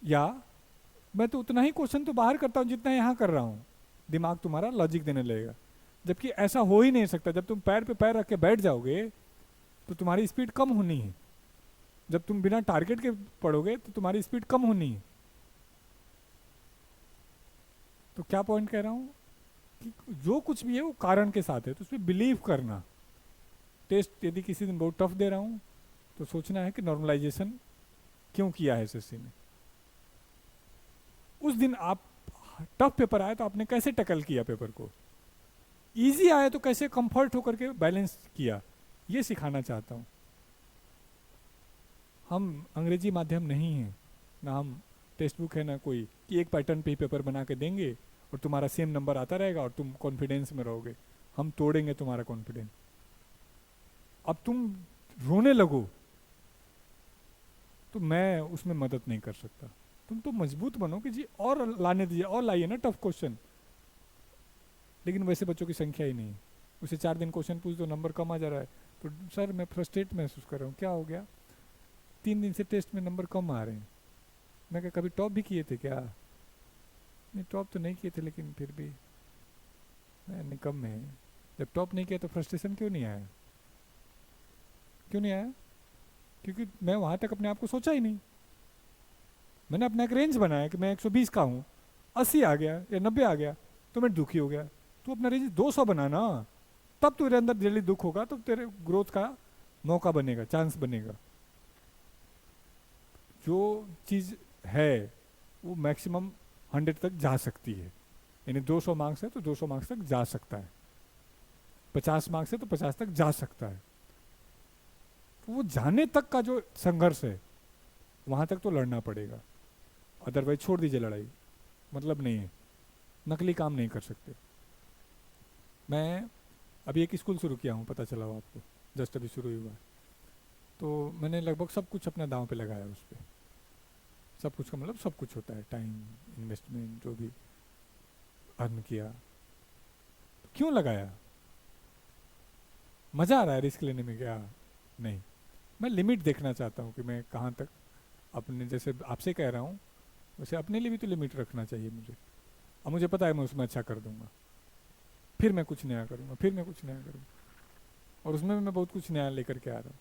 या मैं तो उतना ही क्वेश्चन तो बाहर करता हूँ जितना यहाँ कर रहा हूँ, दिमाग तुम्हारा लॉजिक देने लगेगा। जबकि ऐसा हो ही नहीं सकता। जब तुम पैर पे पैर रख के बैठ जाओगे तो तुम्हारी स्पीड कम होनी है। जब तुम बिना टारगेट के पढ़ोगे तो तुम्हारी स्पीड कम होनी है। तो क्या पॉइंट कह रहा हूँ कि जो कुछ भी है वो कारण के साथ है, तो उसमें बिलीव करना। टेस्ट यदि किसी दिन बहुत टफ दे रहा हूँ तो सोचना है कि नॉर्मलाइजेशन क्यों किया है एसएससी ने। उस दिन आप टफ पेपर आया तो आपने कैसे टैकल किया पेपर को, इजी आया तो कैसे कंफर्ट होकर के बैलेंस किया, ये सिखाना चाहता हूँ। हम अंग्रेजी माध्यम नहीं हैं, ना हम टेक्स्ट बुक है ना कोई कि एक पैटर्न पे ही पेपर बना के देंगे और तुम्हारा सेम नंबर आता रहेगा और तुम कॉन्फिडेंस में रहोगे। हम तोड़ेंगे तुम्हारा कॉन्फिडेंस। अब तुम रोने लगो तो मैं उसमें मदद नहीं कर सकता। तुम तो मजबूत बनो कि जी और लाने दीजिए, और लाइए ना टफ क्वेश्चन। लेकिन वैसे बच्चों की संख्या ही नहीं है। उसे 4 दिन क्वेश्चन पूछ दो, नंबर कम आ जा रहा है तो सर मैं फ्रस्ट्रेट महसूस कर रहा हूँ, क्या हो गया? 3 दिन से टेस्ट में नंबर कम आ रहे हैं। मैं क्या कभी टॉप भी किए थे क्या? नहीं टॉप तो नहीं किए थे, लेकिन फिर भी नहीं, कम है। जब टॉप नहीं किया तो फ्रस्ट्रेशन क्यों नहीं आया? क्यों नहीं आया? क्योंकि मैं वहाँ तक अपने आप को सोचा ही नहीं। मैंने अपना एक रेंज बनाया कि मैं 120 का हूँ, 80 आ गया या 90 आ गया तो मैं दुखी हो गया। तू अपना रेंज 200 बनाना, तब तेरे अंदर जल्दी दुख होगा, तो तेरे ग्रोथ का मौका बनेगा, चांस बनेगा। जो चीज़ है वो मैक्सिमम 100 तक जा सकती है। यानी 200 मार्क्स है तो 200 मार्क्स तक जा सकता है, 50 मार्क्स है तो 50 तक जा सकता है। तो वो जाने तक का जो संघर्ष है वहां तक तो लड़ना पड़ेगा, अदरवाइज छोड़ दीजिए लड़ाई, मतलब नहीं है। नकली काम नहीं कर सकते। मैं अभी एक स्कूल शुरू किया हूँ, पता चला हो आपको, जस्ट अभी शुरू ही हुआ है। तो मैंने लगभग सब कुछ अपना दांव पे लगाया उस पर। सब कुछ का मतलब सब कुछ होता है, टाइम, इन्वेस्टमेंट, जो भी अर्न किया। तो क्यों लगाया? मज़ा आ रहा है रिस्क लेने में क्या? नहीं, मैं लिमिट देखना चाहता हूँ कि मैं कहाँ तक अपने, जैसे आपसे कह रहा हूँ वैसे अपने लिए भी तो लिमिट रखना चाहिए मुझे। अब मुझे पता है मैं उसमें अच्छा कर दूंगा, फिर मैं कुछ नया करूँगा, फिर मैं कुछ नया करूँगा, और उसमें भी मैं बहुत कुछ नया लेकर के आ रहा हूँ।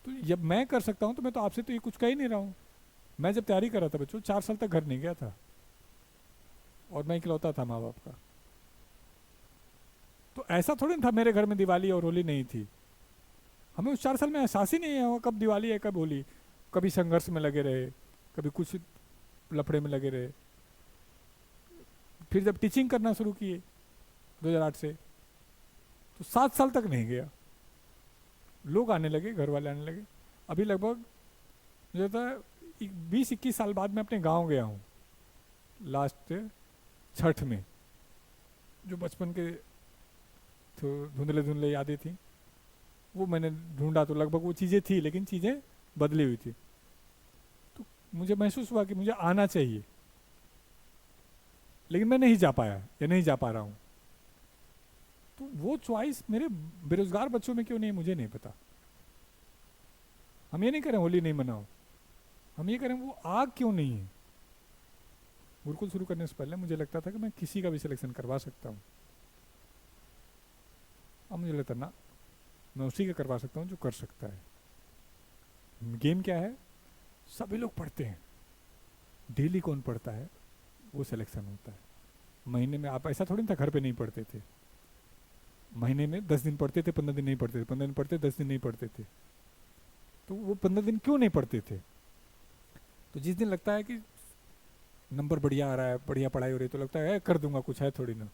तो जब मैं कर सकता हूँ तो मैं तो आपसे तो ये कुछ कह ही नहीं रहा हूँ। मैं जब तैयारी कर रहा था बच्चों, 4 साल तक घर नहीं गया था, और मैं इकलौता था माँ बाप का। तो ऐसा थोड़ी ना था मेरे घर में दिवाली और होली नहीं थी। हमें उस 4 साल में एहसास ही नहीं हुआ कब दिवाली है कब होली। कभी संघर्ष में लगे रहे, कभी कुछ लफड़े में लगे रहे। फिर जब टीचिंग करना शुरू किए 2008 से, तो 7 साल तक नहीं गया। लोग आने लगे, घर वाले आने लगे। अभी लगभग मुझे लगता है 20-21 साल बाद मैं अपने गांव गया हूँ, लास्ट छठ में। जो बचपन के तो धुंधले धुंधले यादें थी वो मैंने ढूंढा, तो लगभग वो चीज़ें थी, लेकिन चीज़ें बदली हुई थी। तो मुझे महसूस हुआ कि मुझे आना चाहिए, लेकिन मैं नहीं जा पाया या नहीं जा पा रहा हूँ। तो वो चॉइस मेरे बेरोजगार बच्चों में क्यों नहीं है मुझे नहीं पता। हम ये नहीं करें होली नहीं मनाओ, हम ये करें वो आग क्यों नहीं है। गुरुकुल शुरू करने से पहले मुझे लगता था कि मैं किसी का भी सिलेक्शन करवा सकता हूँ। अब मुझे लगता ना, मैं उसी का करवा सकता हूँ जो कर सकता है। गेम क्या है? सभी लोग पढ़ते हैं, डेली कौन पढ़ता है वो सिलेक्शन होता है। महीने में आप, ऐसा थोड़ी ना था घर पे नहीं पढ़ते थे। महीने में 10 दिन पढ़ते थे, 15 दिन नहीं पढ़ते थे, 15 दिन पढ़ते 10 दिन नहीं पढ़ते थे। तो वो 15 दिन क्यों नहीं पढ़ते थे? तो जिस दिन लगता है कि नंबर बढ़िया आ रहा है, बढ़िया पढ़ाई हो रही है, तो लगता है कर दूंगा, कुछ है थोड़ी ना।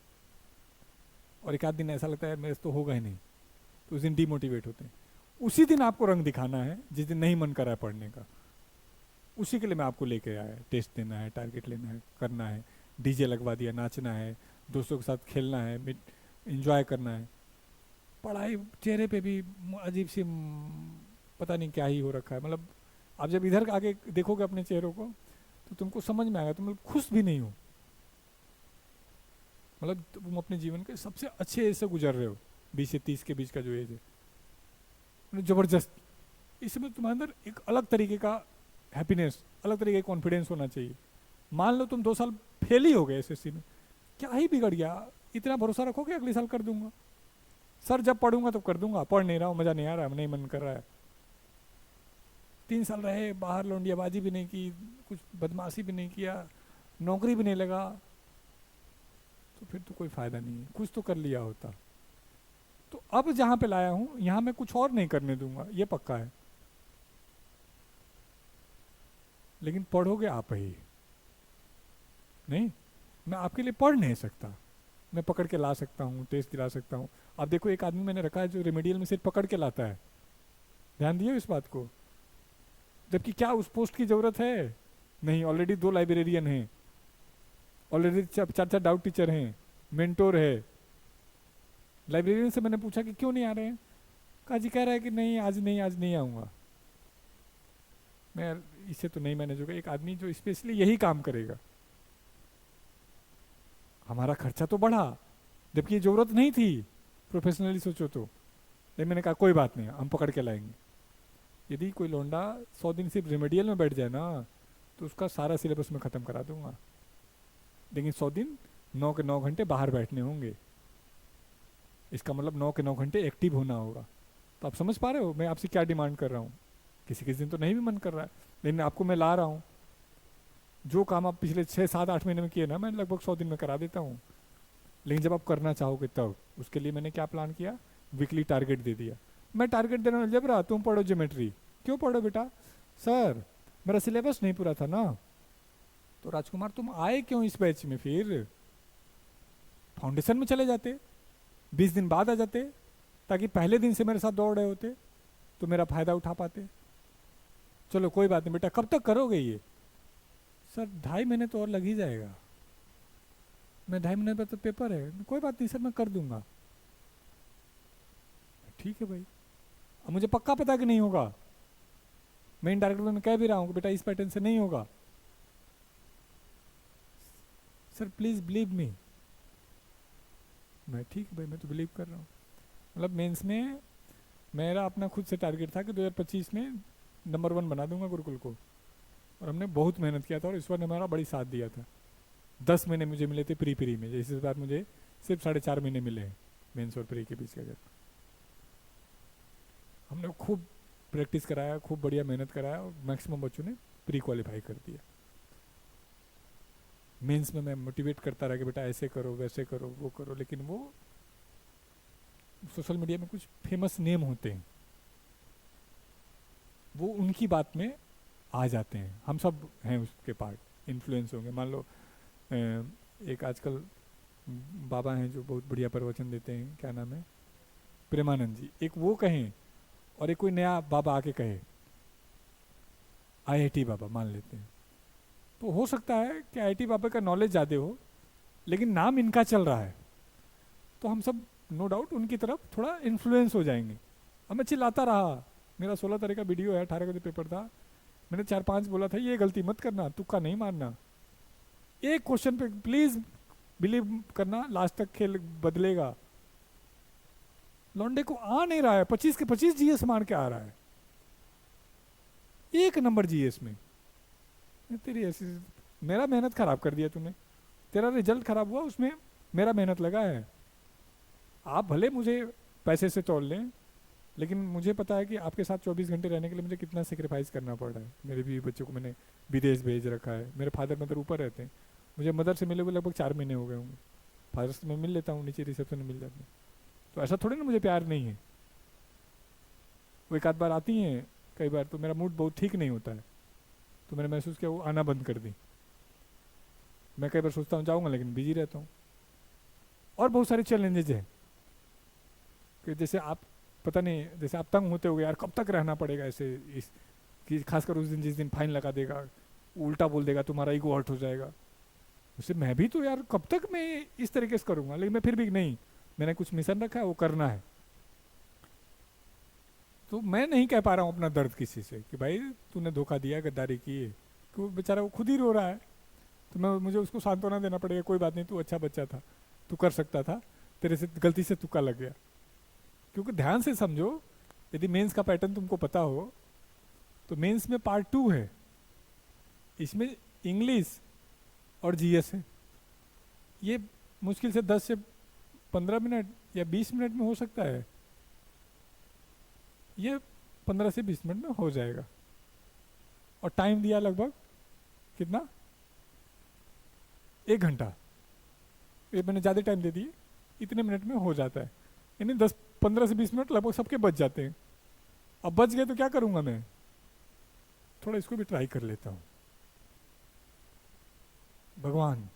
और एक आध दिन ऐसा लगता है मेरे से तो होगा ही नहीं, तो उस दिन डिमोटिवेट होते हैं। उसी दिन आपको रंग दिखाना है जिस दिन नहीं मन कर रहा है पढ़ने का। उसी के लिए मैं आपको लेके आया, टेस्ट देना है, टारगेट लेना है, करना है, डीजे लगवा दिया, नाचना है, दोस्तों के साथ खेलना है, इंजॉय करना है। पढ़ाई चेहरे पे भी अजीब सी पता नहीं क्या ही हो रखा है। मतलब आप जब इधर आगे देखोगे अपने चेहरों को तो तुमको समझ में आएगा तुम खुश भी नहीं हो। मतलब तुम अपने जीवन के सबसे अच्छे एज से गुजर रहे हो, 20 से 30 के बीच का जो एज है, मतलब जबरदस्त। इसमें तुम्हारे अंदर एक अलग तरीके का हैप्पीनेस, अलग तरीके का कॉन्फिडेंस होना चाहिए। मान लो तुम 2 साल फेल ही हो गए एसएससी में, क्या ही बिगड़ गया? इतना भरोसा रखोगे अगले साल कर दूंगा, सर जब पढ़ूंगा तो कर दूंगा, पढ़ नहीं रहा हूँ, मजा नहीं आ रहा है, नहीं मन कर रहा है। 3 साल रहे बाहर, लौंडियाबाजी भी नहीं की, कुछ बदमाशी भी नहीं किया, नौकरी भी नहीं लगा, तो फिर तो कोई फायदा नहीं है। कुछ तो कर लिया होता। तो अब जहां पे लाया हूं यहां मैं कुछ और नहीं करने दूंगा, ये पक्का है। लेकिन पढ़ोगे आप ही नहीं, मैं आपके लिए पढ़ नहीं सकता। मैं पकड़ के ला सकता हूँ, टेस्ट दिला सकता हूँ। अब देखो एक आदमी मैंने रखा है जो रेमेडियल में सिर्फ पकड़ के लाता है, ध्यान दिए इस बात को। जबकि क्या उस पोस्ट की जरूरत है? नहीं, ऑलरेडी 2 लाइब्रेरियन हैं, ऑलरेडी 4-4 डाउट टीचर हैं, मेंटोर है। लाइब्रेरियन से मैंने पूछा कि क्यों नहीं आ रहे हैं, काजी कह रहा है कि नहीं आज नहीं आऊँगा, मैं इससे तो नहीं मैनेज होगा। एक आदमी जो स्पेशली यही काम करेगा, हमारा खर्चा तो बढ़ा, जबकि ये जरूरत नहीं थी प्रोफेशनली सोचो तो। लेकिन मैंने कहा कोई बात नहीं, हम पकड़ के लाएंगे। यदि कोई लौंडा 100 दिन सिर्फ रेमेडियल में बैठ जाए ना, तो उसका सारा सिलेबस में ख़त्म करा दूंगा। लेकिन 100 दिन 9 के 9 घंटे बाहर बैठने होंगे, इसका मतलब 9 के 9 घंटे एक्टिव होना होगा। तो आप समझ पा रहे हो मैं आपसे क्या डिमांड कर रहा हूँ। किसी किसी दिन तो नहीं भी मन कर रहा है, लेकिन आपको मैं ला रहा हूँ। जो काम आप पिछले 6 7 8 महीने में किए ना, मैं लगभग 100 दिन में करा देता हूँ। लेकिन जब आप करना चाहोगे तब, उसके लिए मैंने क्या प्लान किया, वीकली टारगेट दे दिया। मैं टारगेट दे रहा हूँ अलजेब्रा, तुम पढ़ो ज्योमेट्री। क्यों पढ़ो बेटा? सर मेरा सिलेबस नहीं पूरा था ना। तो राजकुमार तुम आए क्यों इस बैच में? फिर फाउंडेशन में चले जाते, 20 दिन बाद आ जाते, ताकि पहले दिन से मेरे साथ दौड़ रहे होते तो मेरा फायदा उठा पाते। चलो कोई बात नहीं बेटा, कब तक करोगे ये? सर 2.5 महीने तो और लग ही जाएगा। मैं 2.5 महीने पर तो पेपर है। कोई बात नहीं सर, मैं कर दूंगा। ठीक है भाई, अब मुझे पक्का पता कि नहीं होगा। मैं इनडायरेक्ट वे में कह भी रहा हूँ कि बेटा इस पैटर्न से नहीं होगा। Sir please believe me. मैं ठीक है भाई, मैं तो बिलीव कर रहा हूँ। मतलब मेंस में मेरा अपना खुद से टारगेट था कि 2025 में नंबर 1 बना दूंगा गुरुकुल को। और हमने बहुत मेहनत किया था, और ईश्वर ने हमारा बड़ी साथ दिया था। 10 महीने मुझे मिले थे प्री प्री में, जैसे इस बार मुझे सिर्फ 4.5 महीने मिले हैं मेंस और प्री के बीच का गैप। हमने खूब प्रैक्टिस कराया, खूब बढ़िया मेहनत कराया, और मैक्सिमम बच्चों ने प्री क्वालिफाई कर दिया। मेंस में मैं मोटिवेट करता रहा कि बेटा ऐसे करो, वैसे करो, वो करो। लेकिन वो सोशल मीडिया में कुछ फेमस नेम होते हैं, वो उनकी बात में आ जाते हैं। हम सब हैं उसके पार्ट, इन्फ्लुएंस होंगे। मान लो एक आजकल बाबा हैं जो बहुत बढ़िया प्रवचन देते हैं, क्या नाम है, प्रेमानंद जी। एक वो कहें और एक कोई नया बाबा आके कहे, आईआईटी बाबा मान लेते हैं, तो हो सकता है कि आईआईटी बाबा का नॉलेज ज़्यादा हो, लेकिन नाम इनका चल रहा है, तो हम सब नो डाउट उनकी तरफ थोड़ा इन्फ्लुएंस हो जाएंगे। अब मैं चिल्लाता रहा, मेरा 16 तारीख का वीडियो है, 18 का जो पेपर था, मैंने 4 5 बोला था ये गलती मत करना, तुक्का नहीं मारना, एक क्वेश्चन पे प्लीज बिलीव करना, लास्ट तक खेल बदलेगा। लौंडे को आ नहीं रहा है, 25 के 25 जीएस मार के आ रहा है, 1 नंबर जीएस में। तेरी ऐसी, मेरा मेहनत खराब कर दिया तूने, तेरा रिजल्ट खराब हुआ, उसमें मेरा मेहनत लगा है। आप भले मुझे पैसे से तोड़ लें, लेकिन मुझे पता है कि आपके साथ 24 घंटे रहने के लिए मुझे कितना सेक्रीफाइस करना पड़ रहा है। मेरे भी बच्चों को मैंने विदेश भेज रखा है, मेरे फादर मदर ऊपर रहते हैं, मुझे मदर से मिले हुए लगभग 4 महीने हो गए होंगे। फादर से मैं मिल लेता हूँ, नीचे रिसेप्शन में मिल जाते हैं, तो ऐसा थोड़ी ना मुझे प्यार नहीं है। वो एक आध बार आती हैं, कई बार तो मेरा मूड बहुत ठीक नहीं होता है, तो मैंने महसूस किया वो आना बंद कर दी। मैं कई बार सोचता हूँ जाऊँगा, लेकिन बिजी रहता हूँ। और बहुत सारे चैलेंजेज हैं कि जैसे आप पता नहीं, जैसे आप तंग होते हो यार कब तक रहना पड़ेगा ऐसे, इस कि खासकर उस दिन जिस दिन फाइन लगा देगा, उल्टा बोल देगा, तुम्हारा ईगो हर्ट हो जाएगा। उससे मैं भी तो यार कब तक मैं इस तरीके से करूँगा, लेकिन मैं फिर भी नहीं, मैंने कुछ मिशन रखा है, वो करना है। तो मैं नहीं कह पा रहा हूँ अपना दर्द किसी से कि भाई तूने धोखा दिया, गद्दारी की है, कि वो बेचारा वो खुद ही रो रहा है, तो मैं मुझे उसको सांत्वना देना पड़ेगा, कोई बात नहीं तू अच्छा बच्चा था, तू कर सकता था, तेरे से गलती से तुक्का लग गया। क्योंकि ध्यान से समझो, यदि मेंस का पैटर्न तुमको पता हो, तो मेंस में पार्ट 2 है, इसमें इंग्लिश और जीएस है। ये मुश्किल से 10 से 15 मिनट या 20 मिनट में हो सकता है, ये 15 से 20 मिनट में हो जाएगा। और टाइम दिया लगभग कितना, 1 घंटा। ये मैंने ज़्यादा टाइम दे दिए, इतने मिनट में हो जाता है, यानी 15 से 20 मिनट लगभग सबके बच जाते हैं। अब बच गए तो क्या करूँगा मैं, थोड़ा इसको भी ट्राई कर लेता हूँ। भगवान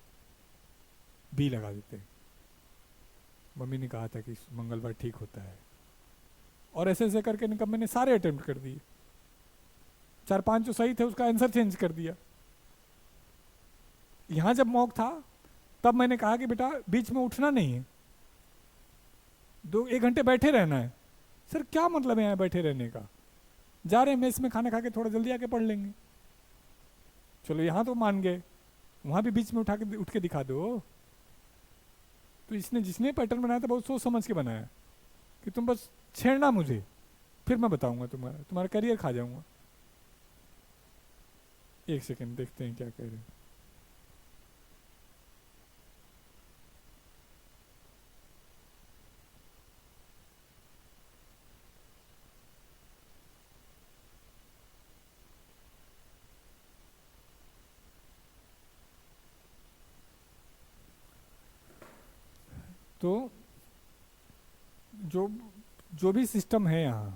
बी लगा देते हैं। मम्मी ने कहा था कि मंगलवार ठीक होता है, और ऐसे ऐसे करके निकम मैंने सारे अटेम्प्ट कर दिए। 4 5 जो सही थे उसका आंसर चेंज कर दिया। यहाँ जब मॉक था तब मैंने कहा कि बेटा बीच में उठना नहीं है, 1 घंटे बैठे रहना है, सर क्या मतलब है यहाँ बैठे रहने का, जा रहे हैं मेस में खाना खा के थोड़ा जल्दी आके पढ़ लेंगे। चलो यहाँ तो मान गए, वहाँ भी बीच में उठा के उठ के दिखा दो। तो इसने जिसने पैटर्न बनाया था बहुत सोच समझ के बनाया कि तुम बस छेड़ना मुझे, फिर मैं बताऊंगा तुम्हारा तुम्हारा करियर खा जाऊंगा। एक सेकंड देखते हैं क्या कह रहे हैं। तो जो जो भी सिस्टम है यहाँ,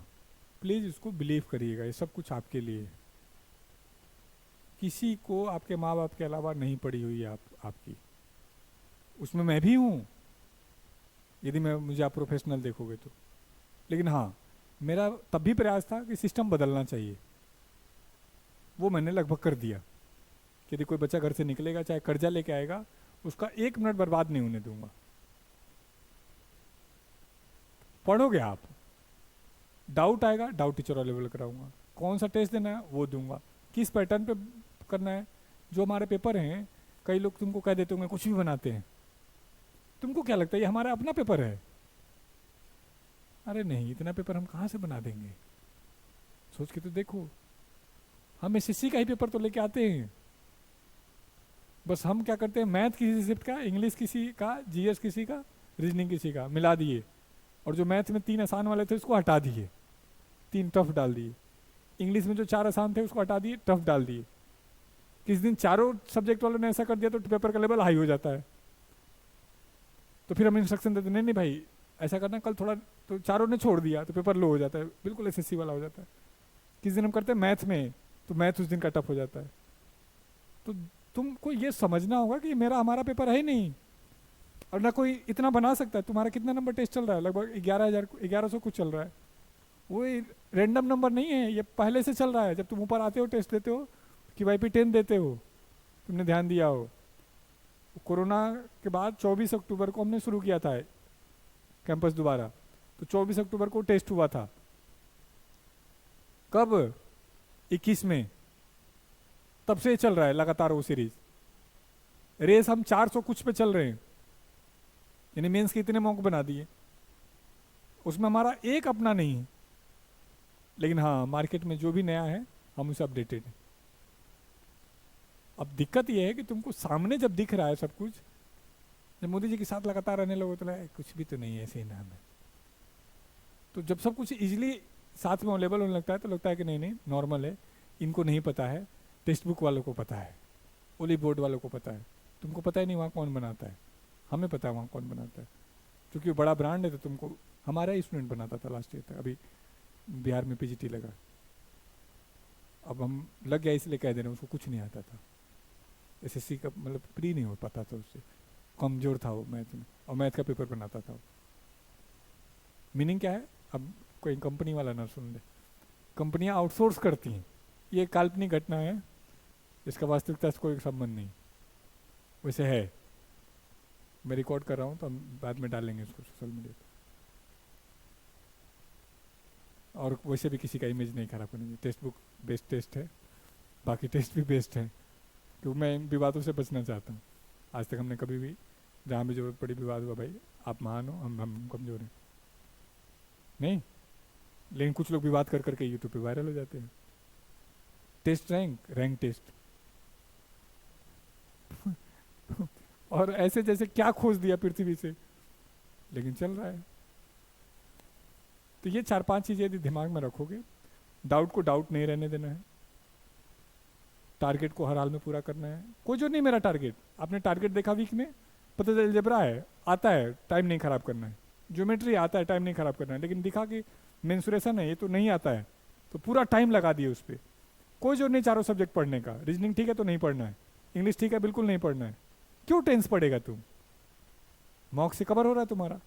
प्लीज इसको बिलीव करिएगा, ये सब कुछ आपके लिए। किसी को आपके माँ बाप के अलावा नहीं पड़ी हुई है आपकी, उसमें मैं भी हूँ यदि मैं मुझे आप प्रोफेशनल देखोगे तो। लेकिन हाँ, मेरा तब भी प्रयास था कि सिस्टम बदलना चाहिए, वो मैंने लगभग कर दिया कि यदि कोई बच्चा घर से निकलेगा चाहे कर्जा लेके आएगा, उसका 1 मिनट बर्बाद नहीं होने दूंगा। पढ़ोगे आप, डाउट आएगा, डाउट टीचर अवेलेबल कराऊंगा, कौन सा टेस्ट देना है वो दूंगा, किस पैटर्न पे करना है। जो हमारे पेपर हैं, कई लोग तुमको कह देते होंगे कुछ भी बनाते हैं, तुमको क्या लगता है ये हमारा अपना पेपर है? अरे नहीं, इतना पेपर हम कहाँ से बना देंगे, सोच के तो देखो। हम एसएससी का ही पेपर तो लेके आते हैं, बस हम क्या करते हैं, मैथ किसी सब्जेक्ट का, इंग्लिश किसी का, जीएस किसी का, रीजनिंग किसी का मिला दिए, और जो मैथ में 3 आसान वाले थे उसको हटा दिए, 3 टफ डाल दिए। इंग्लिश में जो 4 आसान थे उसको हटा दिए, टफ डाल दिए। किस दिन चारों सब्जेक्ट वालों ने ऐसा कर दिया तो पेपर का लेवल हाई हो जाता है। तो फिर हम इंस्ट्रक्शन देते नहीं नहीं भाई ऐसा करना कल थोड़ा, तो चारों ने छोड़ दिया तो पेपर लो हो जाता है, बिल्कुल एसएससी वाला हो जाता है। किस दिन हम करते हैं मैथ में, तो मैथ उस दिन का टफ हो जाता है। तो तुमको ये समझना होगा कि मेरा हमारा पेपर है ही नहीं, और ना कोई इतना बना सकता है। तुम्हारा कितना नंबर टेस्ट चल रहा है? लगभग 11,000 कुछ चल रहा है। वो रैंडम नंबर नहीं है, ये पहले से चल रहा है। जब तुम ऊपर आते हो टेस्ट देते हो कि YP10 देते हो, तुमने ध्यान दिया हो, कोरोना के बाद 24 अक्टूबर को हमने शुरू किया था कैंपस दोबारा, तो 24 अक्टूबर को टेस्ट हुआ था। कब? 21 में। तब से चल रहा है लगातार वो सीरीज। रेस हम 400 कुछ पे चल रहे हैं, यानी मेंस के इतने मौके बना दिए, उसमें हमारा एक अपना नहीं है। लेकिन हाँ, मार्केट में जो भी नया है हम उसे अपडेटेड है। अब दिक्कत यह है कि तुमको सामने जब दिख रहा है सब कुछ, जब मोदी जी के साथ लगातार रहने लगो तो लगा कुछ भी तो नहीं है, ऐसे ही नाम है। तो जब सब कुछ इजीली साथ में अवेलेबल होने लगता है तो लगता है कि नहीं नहीं नॉर्मल है, इनको नहीं पता है, टेक्स्ट बुक वालों को पता है, ओली बोर्ड वालों को पता है, तुमको पता ही नहीं वहाँ कौन बनाता है। हमें पता है वहाँ कौन बनाता है, क्योंकि बड़ा ब्रांड है। तो तुमको, हमारा ही स्टूडेंट बनाता था लास्ट ईयर तक, अभी बिहार में पीजीटी लगा, अब हम लग गया इसलिए कह दे रहे हैं, उसको कुछ नहीं आता था। एसएससी का मतलब प्री नहीं हो पाता था उससे, कमजोर था वो मैथ में, और मैथ का पेपर बनाता था। मीनिंग क्या है, अब कोई कंपनी वाला ना सुन ले, कंपनियां आउटसोर्स करती हैं, ये काल्पनिक घटना है, इसका वास्तविकता से कोई संबंध नहीं। वैसे है, मैं रिकॉर्ड कर रहा हूँ तो हम बाद में डालेंगे इसको सोशल मीडिया पर। और वैसे भी किसी का इमेज नहीं खराब करनी, टेक्स्ट बुक बेस्ड टेस्ट है, बाकी टेस्ट भी बेस्ट है, क्योंकि मैं इन विवादों से बचना चाहता हूँ। आज तक हमने कभी भी जहाँ भी जरूरत पड़ी विवाद हुआ, भाई आप महान हो, हम कमजोर हैं नहीं। लेकिन कुछ लोग विवाद कर करके यूट्यूब पे वायरल हो जाते हैं। टेस्ट रैंक टेस्ट और ऐसे जैसे क्या खोज दिया पृथ्वी से, लेकिन चल रहा है। तो ये 4-5 चीजें यदि दिमाग में रखोगे, डाउट को डाउट नहीं रहने देना है, टारगेट को हर हाल में पूरा करना है। कोई जो नहीं मेरा टारगेट, आपने टारगेट देखा वीक में, पता चल अलजेब्रा है आता है, टाइम नहीं खराब करना है, ज्योमेट्री आता है, टाइम नहीं खराब करना है, लेकिन दिखा कि मेंसुरेशन है ये तो नहीं आता है, तो पूरा टाइम लगा दिए उस पर। कोई जो नहीं चारों सब्जेक्ट पढ़ने का, रीजनिंग ठीक है तो नहीं पढ़ना है, इंग्लिश ठीक है बिल्कुल नहीं पढ़ना है, क्यों टेंस पड़ेगा तुम, मॉक से कवर हो रहा है तुम्हारा।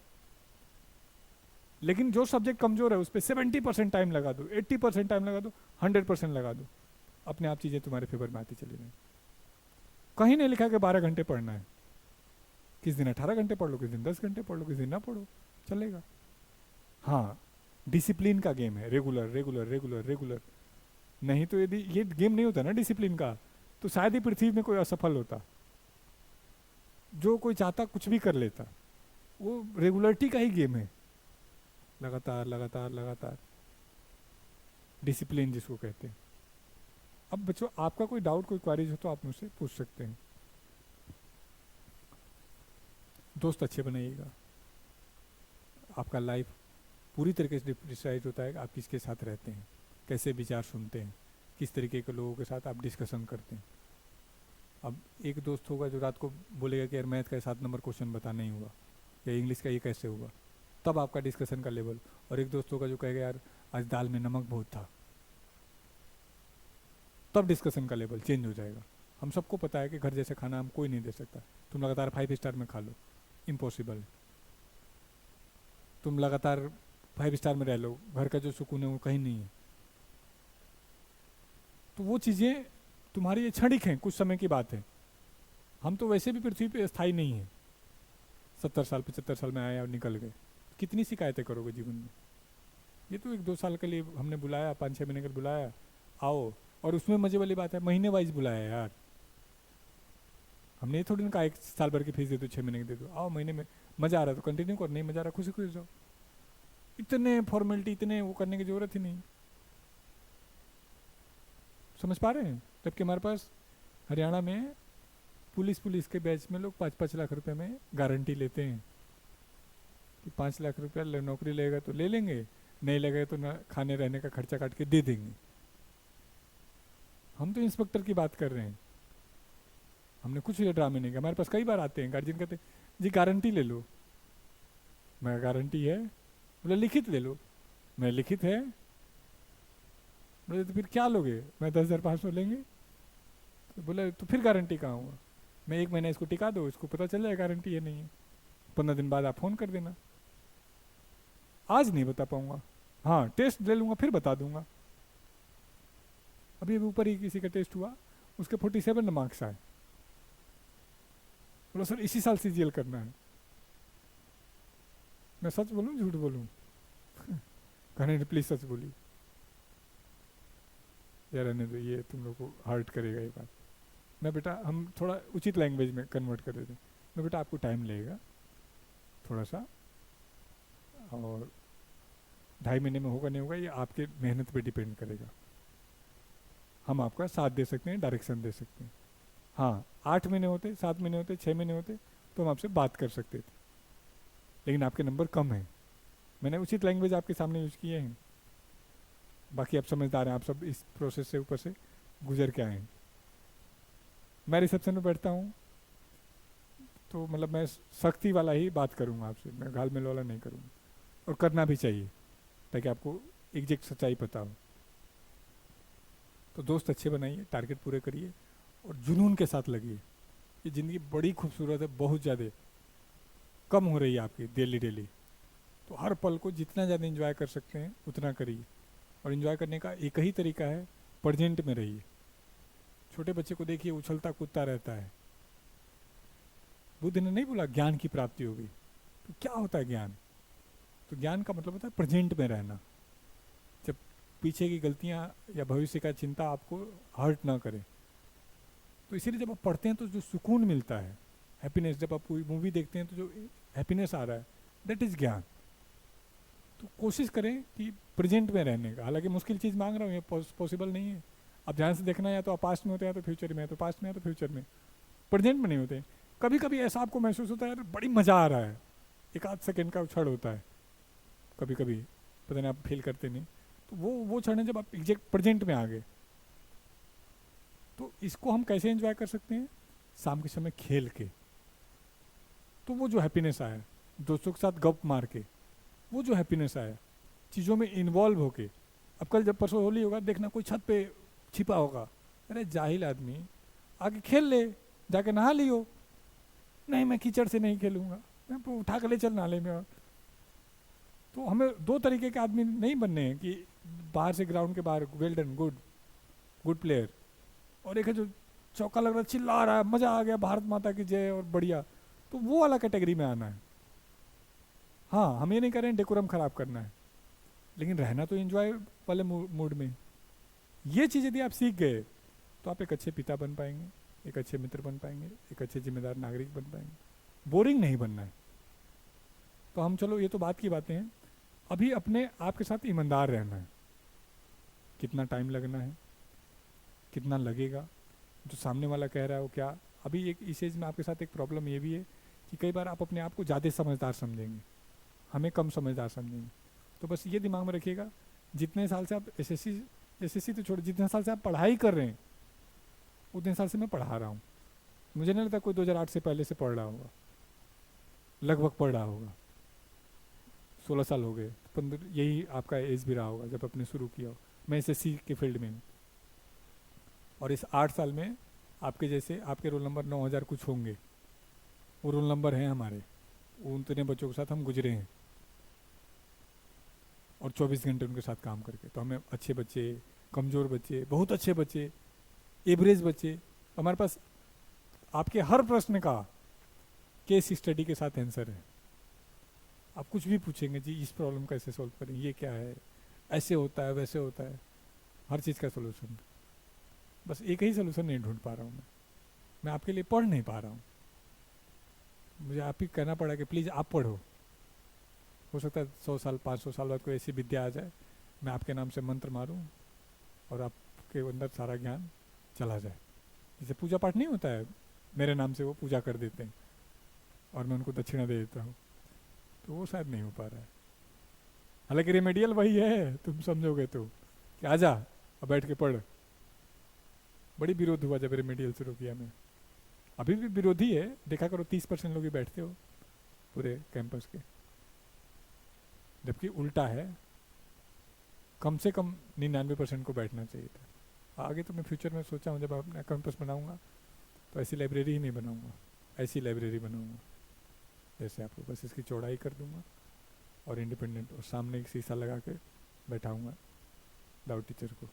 लेकिन जो सब्जेक्ट कमजोर है उस पर 70% टाइम लगा दो, 80% टाइम लगा दो, 100% लगा दो, अपने आप चीजें तुम्हारे फेवर में आती चली जाए। कहीं नहीं लिखा कि 12 घंटे पढ़ना है, किस दिन 18 घंटे पढ़ लो, किस दिन 10 घंटे पढ़ लो, किस दिन ना पढ़ो, चलेगा। हाँ, डिसिप्लिन का गेम है, रेगुलर रेगुलर रेगुलर रेगुलर। नहीं तो यदि ये गेम नहीं होता ना डिसिप्लिन का, तो शायद ही पृथ्वी में कोई असफल होता। जो कोई चाहता कुछ भी कर लेता। वो रेगुलरिटी का ही गेम है, लगातार लगातार लगातार, डिसिप्लिन जिसको कहते हैं। अब बच्चों आपका कोई डाउट कोई क्वारीज हो तो आप मुझसे पूछ सकते हैं। दोस्त अच्छे बनाइएगा, आपका लाइफ पूरी तरीके से डिसाइड होता है कि आप किसके साथ रहते हैं, कैसे विचार सुनते हैं, किस तरीके के लोगों के साथ आप डिस्कशन करते हैं। अब एक दोस्त होगा जो रात को बोलेगा कि यार मैथ का 7 नंबर क्वेश्चन बता नहीं हुआ, या इंग्लिश का ये कैसे होगा, तब आपका डिस्कशन का लेवल। और एक दोस्त होगा जो कहेगा यार आज दाल में नमक बहुत था, तब डिस्कशन का लेवल चेंज हो जाएगा। हम सबको पता है कि घर जैसे खाना हम कोई नहीं दे सकता। तुम लगातार 5 स्टार में खा लो, इम्पॉसिबल है। तुम लगातार 5 स्टार में रह लो, घर का जो सुकून है वो कहीं नहीं है। तो वो चीज़ें तुम्हारी ये क्षणिक हैं, कुछ समय की बात है। हम तो वैसे भी पृथ्वी पे स्थायी नहीं है। 70 साल 75 साल में आए और निकल गए, कितनी शिकायतें करोगे जीवन में। ये तो 1-2 साल के लिए हमने बुलाया, 5-6 महीने के लिए बुलाया, आओ। और उसमें मजे वाली बात है, महीने वाइज बुलाया यार। हमने ये थोड़ी ना कहा 1 साल भर की फीस दे दो, 6 महीने की दे दो, आओ महीने में। मजा आ रहा है तो कंटिन्यू करो, नहीं मजा आ रहा खुशी खुशी जाओ। इतने फॉर्मेलिटी, इतने वो करने की जरूरत ही नहीं। समझ पा रहे हैं। जबकि हमारे पास हरियाणा में पुलिस के बैच में लोग 5-5 लाख रुपए में गारंटी लेते हैं कि 5 लाख रुपया नौकरी लेगा तो ले लेंगे, नहीं लगेगा तो ना खाने रहने का खर्चा काट के दे देंगे। हम तो इंस्पेक्टर की बात कर रहे हैं। हमने कुछ ये ड्रामे नहीं किया। हमारे पास कई बार आते हैं गार्जियन, कहते हैं जी गारंटी ले लो। मैं गारंटी है? बोले लिखित ले लो। मैं लिखित है? बोले तो फिर क्या लोगे? मैं 10,500 लेंगे। तो बोले तो फिर गारंटी कहाँ हुआ? मैं 1 महीना इसको टिका दो, इसको पता चल जाए गारंटी है नहीं है, 15 दिन बाद आप फ़ोन कर देना। आज नहीं बता पाऊंगा, हाँ टेस्ट ले लूँगा फिर बता दूंगा। अभी ऊपर ही किसी का टेस्ट हुआ, उसके 47 मार्क्स आए। बोला सर इसी साल CGL करना है। मैं सच बोलूँ झूठ बोलूँ? कहने प्लीज सच बोली। यार रहने दो, ये तुम लोग को हर्ट करेगा ये बात। मैं बेटा हम थोड़ा उचित लैंग्वेज में कन्वर्ट कर देते। मैं बेटा आपको टाइम लगेगा थोड़ा सा, और 2.5 महीने में होगा नहीं होगा ये आपके मेहनत पे डिपेंड करेगा। हम आपका साथ दे सकते हैं, डायरेक्शन दे सकते हैं। हाँ 8 महीने होते, 7 महीने होते, 6 महीने होते तो हम आपसे बात कर सकते थे, लेकिन आपके नंबर कम हैं। मैंने उचित लैंग्वेज आपके सामने यूज़ किए हैं। बाकी आप समझदार हैं, आप सब इस प्रोसेस से ऊपर से गुजर के आए हैं। मैं रिसेप्शन में बैठता हूँ तो मतलब मैं सख्ती वाला ही बात करूँगा आपसे, मैं घाल मेल वाला नहीं करूँगा। और करना भी चाहिए ताकि आपको एग्जैक्ट सच्चाई पता हो। तो दोस्त अच्छे बनाइए, टारगेट पूरे करिए और जुनून के साथ लगिए। ये ज़िंदगी बड़ी खूबसूरत है, बहुत ज़्यादा कम हो रही है आपकी डेली डेली। तो हर पल को जितना ज़्यादा एंजॉय कर सकते हैं उतना करिए। और एंजॉय करने का एक ही तरीका है, प्रेजेंट में रहिए। छोटे बच्चे को देखिए, उछलता कूदता रहता है। बुद्ध ने नहीं बोला ज्ञान की प्राप्ति होगी। तो क्या होता है ज्ञान? तो ज्ञान का मतलब होता है प्रेजेंट में रहना। जब पीछे की गलतियां या भविष्य का चिंता आपको हर्ट ना करे। तो इसीलिए जब आप पढ़ते हैं तो जो सुकून मिलता है, हैप्पीनेस, जब आप पूरी मूवी देखते हैं तो जो हैप्पीनेस आ रहा है, दैट इज ज्ञान। तो कोशिश करें कि प्रेजेंट में रहने का। हालांकि मुश्किल चीज़ मांग रहा हूँ, ये पॉसिबल नहीं है। अब ध्यान से देखना, या तो आप पास्ट में होते हैं या तो फ्यूचर में, या तो पास्ट में या तो फ्यूचर में, प्रेजेंट में नहीं होते। कभी कभी ऐसा आपको महसूस होता है यार बड़ी मज़ा आ रहा है, 1-8 सेकेंड का क्षण होता है कभी कभी, पता नहीं आप फील करते नहीं। तो वो क्षण है जब आप एग्जैक्ट प्रेजेंट में आ गए। तो इसको हम कैसे एंजॉय कर सकते हैं? शाम के समय खेल के। तो वो जो हैप्पीनेस आया दोस्तों के साथ गप मार के, वो जो हैप्पीनेस आया चीज़ों में इन्वॉल्व होके। अब कल जब परसों होली होगा, देखना कोई छत पे छिपा होगा, अरे जाहिल आदमी आके खेल ले, जाके नहा लियो। नहीं मैं कीचड़ से नहीं खेलूँगा, मैं उठा कर ले चल नाले में। और तो हमें 2 तरीके के आदमी नहीं बनने हैं कि बाहर से ग्राउंड के बाहर वेल डन, गुड प्लेयर, और एक है जो चौका लग रहा, चिल्ला रहा है, मज़ा आ गया, भारत माता की जय और बढ़िया। तो वो वाला कैटेगरी में आना है। हाँ हम ये नहीं कह रहे हैं डेकोरम खराब करना है, लेकिन रहना तो एंजॉय वाले मूड में। ये चीज़ यदि आप सीख गए तो आप एक अच्छे पिता बन पाएंगे, एक अच्छे मित्र बन पाएंगे, एक अच्छे जिम्मेदार नागरिक बन पाएंगे। बोरिंग नहीं बनना है। तो हम चलो ये तो बात की बातें हैं, अभी अपने आप के साथ ईमानदार रहना है। कितना टाइम लगना है, कितना लगेगा, जो सामने वाला कह रहा है वो क्या। अभी एक इस एज में आपके साथ एक प्रॉब्लम ये भी है कि कई बार आप अपने आप को ज़्यादा समझदार समझेंगे, हमें कम समझदार समझेंगे। तो बस ये दिमाग में रखिएगा, जितने साल से आप एसएससी तो छोड़ो, जितने साल से आप पढ़ाई कर रहे हैं उतने साल से मैं पढ़ा रहा हूँ। मुझे नहीं लगता कोई 2008 से पहले से पढ़ रहा होगा, लगभग पढ़ रहा होगा। 16 साल हो गए, 15, यही आपका एज भी रहा होगा जब आपने शुरू किया हो। मैं एसएससी के फील्ड में हूँ, और इस 8 साल में आपके जैसे आपके रोल नंबर 9000 कुछ होंगे, वो रोल नंबर हैं हमारे, उतने बच्चों के साथ हम गुजरे हैं, और 24 घंटे उनके साथ काम करके। तो हमें अच्छे बच्चे, कमज़ोर बच्चे, बहुत अच्छे बच्चे, एवरेज बच्चे, हमारे पास आपके हर प्रश्न का केस स्टडी के साथ आंसर है। आप कुछ भी पूछेंगे, जी इस प्रॉब्लम कैसे सॉल्व करें, ये क्या है, ऐसे होता है वैसे होता है, हर चीज़ का सोल्यूशन। बस एक ही सोल्यूशन नहीं ढूंढ पा रहा हूँ मैं आपके लिए पढ़ नहीं पा रहा हूँ। मुझे आप ही कहना पड़ा कि प्लीज़ आप पढ़ो। हो सकता है 100 साल 500 साल बाद कोई ऐसी विद्या आ जाए, मैं आपके नाम से मंत्र मारूं और आपके अंदर सारा ज्ञान चला जाए। जैसे पूजा पाठ नहीं होता है, मेरे नाम से वो पूजा कर देते हैं और मैं उनको दक्षिणा दे देता हूँ, तो वो शायद नहीं हो पा रहा है। हालांकि रेमेडियल वही है, तुम समझोगे तो, कि आजा अब बैठ के पढ़। बड़ी विरोध हुआ जब रेमेडियल शुरू किया मैं, अभी भी विरोधी है, देखा करो 30% लोग ही बैठते हो पूरे कैंपस के, जबकि उल्टा है, कम से कम 99% को बैठना चाहिए था। आगे तो मैं फ्यूचर में सोचा हूँ जब अपना कैंपस बनाऊंगा तो ऐसी लाइब्रेरी ही नहीं बनाऊंगा, ऐसी लाइब्रेरी बनाऊंगा जैसे आपको, बस इसकी चौड़ाई कर दूंगा और इंडिपेंडेंट, और सामने एक शीशा लगा के बैठाऊंगा विदाउट टीचर को,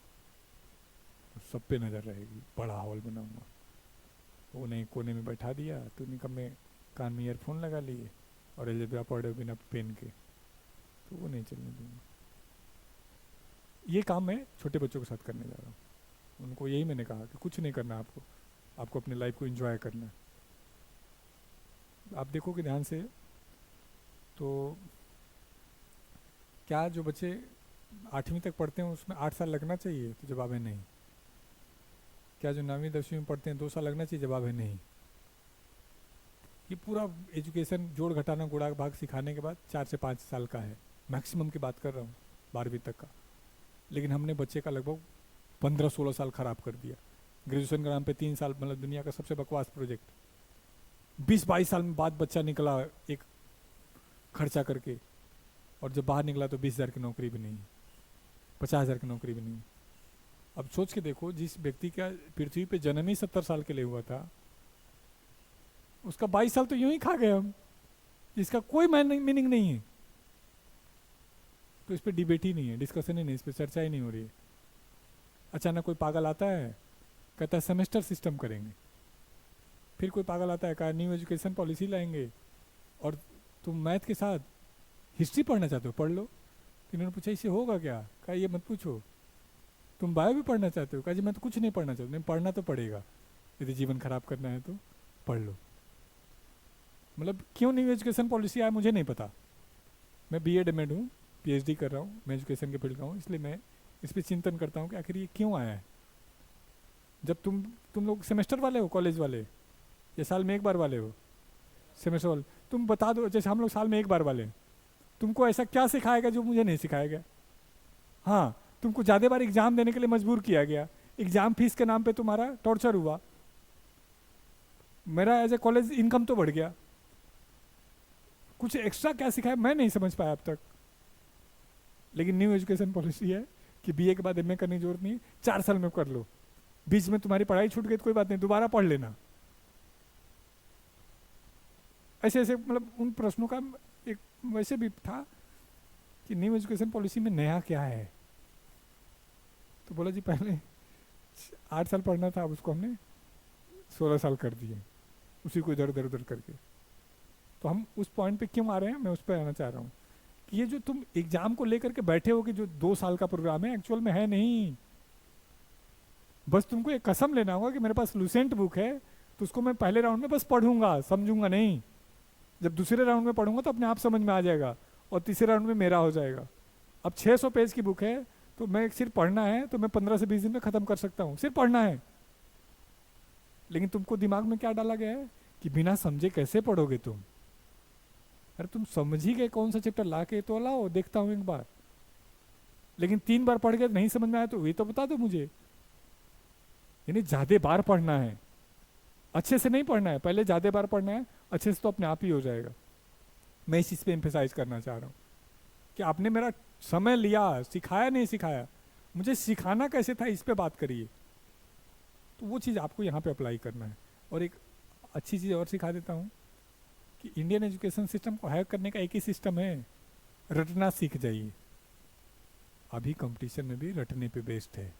सब पे नज़र रहेगी। बड़ा हॉल बनाऊंगा, वो नहीं कोने में बैठा दिया तो निकम्मे कान में ईयरफोन लगा लिए और अलजेब्रा पढ़े बिना पेन के, तो वो नहीं चलने दूंगा। ये काम मैं छोटे बच्चों के साथ करने जा रहा हूँ। उनको यही मैंने कहा कि कुछ नहीं करना आपको, आपको अपनी लाइफ को एंजॉय करना है। आप देखोगे ध्यान से तो क्या जो बच्चे 8वीं तक पढ़ते हैं उसमें 8 साल लगना चाहिए, तो जवाब है नहीं। क्या जो 9वीं 10वीं में पढ़ते हैं 2 साल लगना चाहिए, जवाब है नहीं। ये पूरा एजुकेशन जोड़ घटाना गुणा भाग सिखाने के बाद 4 से 5 साल का है, मैक्सिमम की बात कर रहा हूँ, 12वीं तक का। लेकिन हमने बच्चे का लगभग 15-16 साल खराब कर दिया। ग्रेजुएशन के नाम पे 3 साल, मतलब दुनिया का सबसे बकवास प्रोजेक्ट। 20-22 साल में बाद बच्चा निकला एक खर्चा करके, और जब बाहर निकला तो 20,000 की नौकरी भी नहीं, 50,000 की नौकरी भी नहीं। अब सोच के देखो, जिस व्यक्ति का पृथ्वी पे जन्म ही 70 साल के लिए हुआ था, उसका 22 साल तो यूं ही खा गए हम, इसका कोई मीनिंग नहीं है। तो इस पर डिबेट ही नहीं है, डिस्कशन ही नहीं, इस पर चर्चा ही नहीं हो रही है। अचानक कोई पागल आता है, कहता है सेमेस्टर सिस्टम करेंगे। फिर कोई पागल आता है, कहा न्यू एजुकेशन पॉलिसी लाएंगे, और तुम मैथ के साथ हिस्ट्री पढ़ना चाहते हो, पढ़ लो। इन्होंने पूछा इससे होगा क्या, कहा ये मत पूछो। तुम बायो भी पढ़ना चाहते हो, कहा जी मैं तो कुछ नहीं पढ़ना चाहता। नहीं, पढ़ना तो पड़ेगा, यदि जीवन खराब करना है तो पढ़ लो। मतलब क्यों न्यू एजुकेशन पॉलिसी आया मुझे नहीं पता। मैं बीएड एमएड हूँ, पीएचडी कर रहा हूँ, मैं एजुकेशन के फील्ड का हूँ, इसलिए मैं इस पर चिंतन करता हूँ कि आखिर ये क्यों आया है। जब तुम लोग सेमेस्टर वाले हो, कॉलेज वाले, या साल में एक बार वाले हो सेमेस्टर वाले, तुम बता दो। जैसे हम लोग साल में एक बार वाले हैं, तुमको ऐसा क्या सिखाएगा जो मुझे नहीं सिखाया गया। हाँ, तुमको ज़्यादा बार एग्जाम देने के लिए मजबूर किया गया, एग्जाम फीस के नाम पे तुम्हारा टॉर्चर हुआ। मेरा एज ए कॉलेज इनकम तो बढ़ गया, कुछ एक्स्ट्रा क्या सिखाया मैं नहीं समझ पाया अब तक। लेकिन न्यू एजुकेशन पॉलिसी है कि बीए के बाद एमए करने की जरूरत नहीं है, 4 साल में कर लो। बीच में तुम्हारी पढ़ाई छूट गई तो कोई बात नहीं, दोबारा पढ़ लेना। ऐसे ऐसे मतलब उन प्रश्नों का एक वैसे भी था कि न्यू एजुकेशन पॉलिसी में नया क्या है। तो बोला जी पहले 8 साल पढ़ना था, अब उसको हमने 16 साल कर दिए, उसी को इधर उधर उधर करके। तो हम उस पॉइंट पे क्यों आ रहे हैं, मैं उस पर आना चाह रहा हूँ कि ये जो तुम एग्जाम को लेकर के बैठे हो कि जो 2 साल का प्रोग्राम है, एक्चुअल में है नहीं। बस तुमको एक कसम लेना होगा कि मेरे पास लूसेंट बुक है, तो उसको मैं पहले राउंड में बस पढ़ूंगा, समझूंगा नहीं। जब दूसरे राउंड में पढ़ूंगा तो अपने आप समझ में आ जाएगा, और तीसरे राउंड में मेरा हो जाएगा। अब 600 पेज की बुक है, तो मैं सिर्फ पढ़ना है तो मैं 15 से 20 दिन में ख़त्म कर सकता हूँ, सिर्फ पढ़ना है। लेकिन तुमको दिमाग में क्या डाला गया है कि बिना समझे कैसे पढ़ोगे तुम। अरे तुम समझ ही गए कौन सा चैप्टर, ला के तो लाओ, देखता हूँ एक बार। लेकिन 3 बार पढ़ के नहीं समझ में आया तो ये तो बता दो मुझे। यानी ज़्यादा बार पढ़ना है, अच्छे से नहीं पढ़ना है, पहले ज़्यादा बार पढ़ना है, अच्छे से तो अपने आप ही हो जाएगा। मैं इस चीज़ पे एम्फेसाइज करना चाह रहा हूँ कि आपने मेरा समय लिया, सिखाया नहीं सिखाया, मुझे सिखाना कैसे था इस पे बात करिए। तो वो चीज़ आपको यहाँ पे अप्लाई करना है। और एक अच्छी चीज़ और सिखा देता हूँ कि इंडियन एजुकेशन सिस्टम को हैक करने का एक ही सिस्टम है, रटना सीख जाइए। अभी कंपटीशन में भी रटने पे बेस्ड है।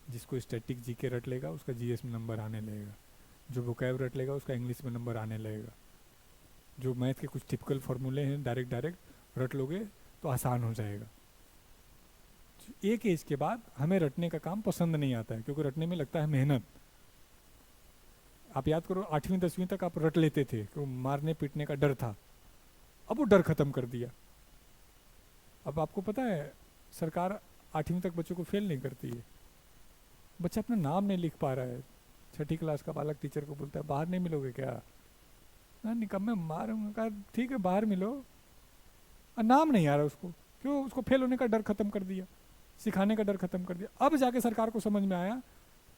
जिसको स्टैटिक जीके रट लेगा उसका जीएस में नंबर आने लगेगा, जो वोकैब रट लेगा उसका इंग्लिश में नंबर आने लगेगा, जो मैथ के कुछ टिपिकल फार्मूले हैं डायरेक्ट रट लोगे तो आसान हो जाएगा। एक एज के बाद हमें रटने का काम पसंद नहीं आता है, क्योंकि रटने में लगता है मेहनत। आप याद करो 8वीं 10वीं तक आप रट लेते थे, कि मारने पीटने का डर था, अब वो डर खत्म कर दिया। अब आपको पता है सरकार 8वीं तक बच्चों को फेल नहीं करती है। बच्चा अपना नाम नहीं लिख पा रहा है, 6ठी क्लास का बालक टीचर को बोलता है बाहर नहीं मिलोगे क्या, निकम्मे मारूंगा, ठीक है बाहर मिलो। नाम नहीं आ रहा उसको, क्यों? उसको फेल होने का डर खत्म कर दिया, सिखाने का डर खत्म कर दिया। अब जाके सरकार को समझ में आया,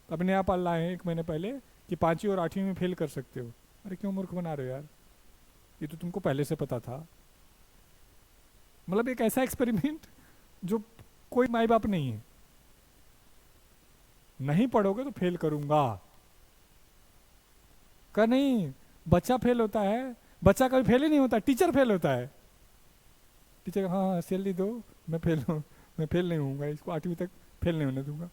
तो अब नया पाल लाए हैं 1 महीने पहले कि 5वीं और 8वीं में फेल कर सकते हो। अरे क्यों मूर्ख बना रहे हो यार, ये तो तुमको पहले से पता था। मतलब एक ऐसा एक्सपेरिमेंट जो कोई माई बाप नहीं है, नहीं पढ़ोगे तो फेल करूंगा का नहीं। बच्चा फेल होता है, बच्चा कभी फेल ही नहीं होता, टीचर फेल होता है। टीचर हाँ सैलरी दो, मैं फेल नहीं होऊंगा, इसको 8वीं तक फेल नहीं होने दूंगा।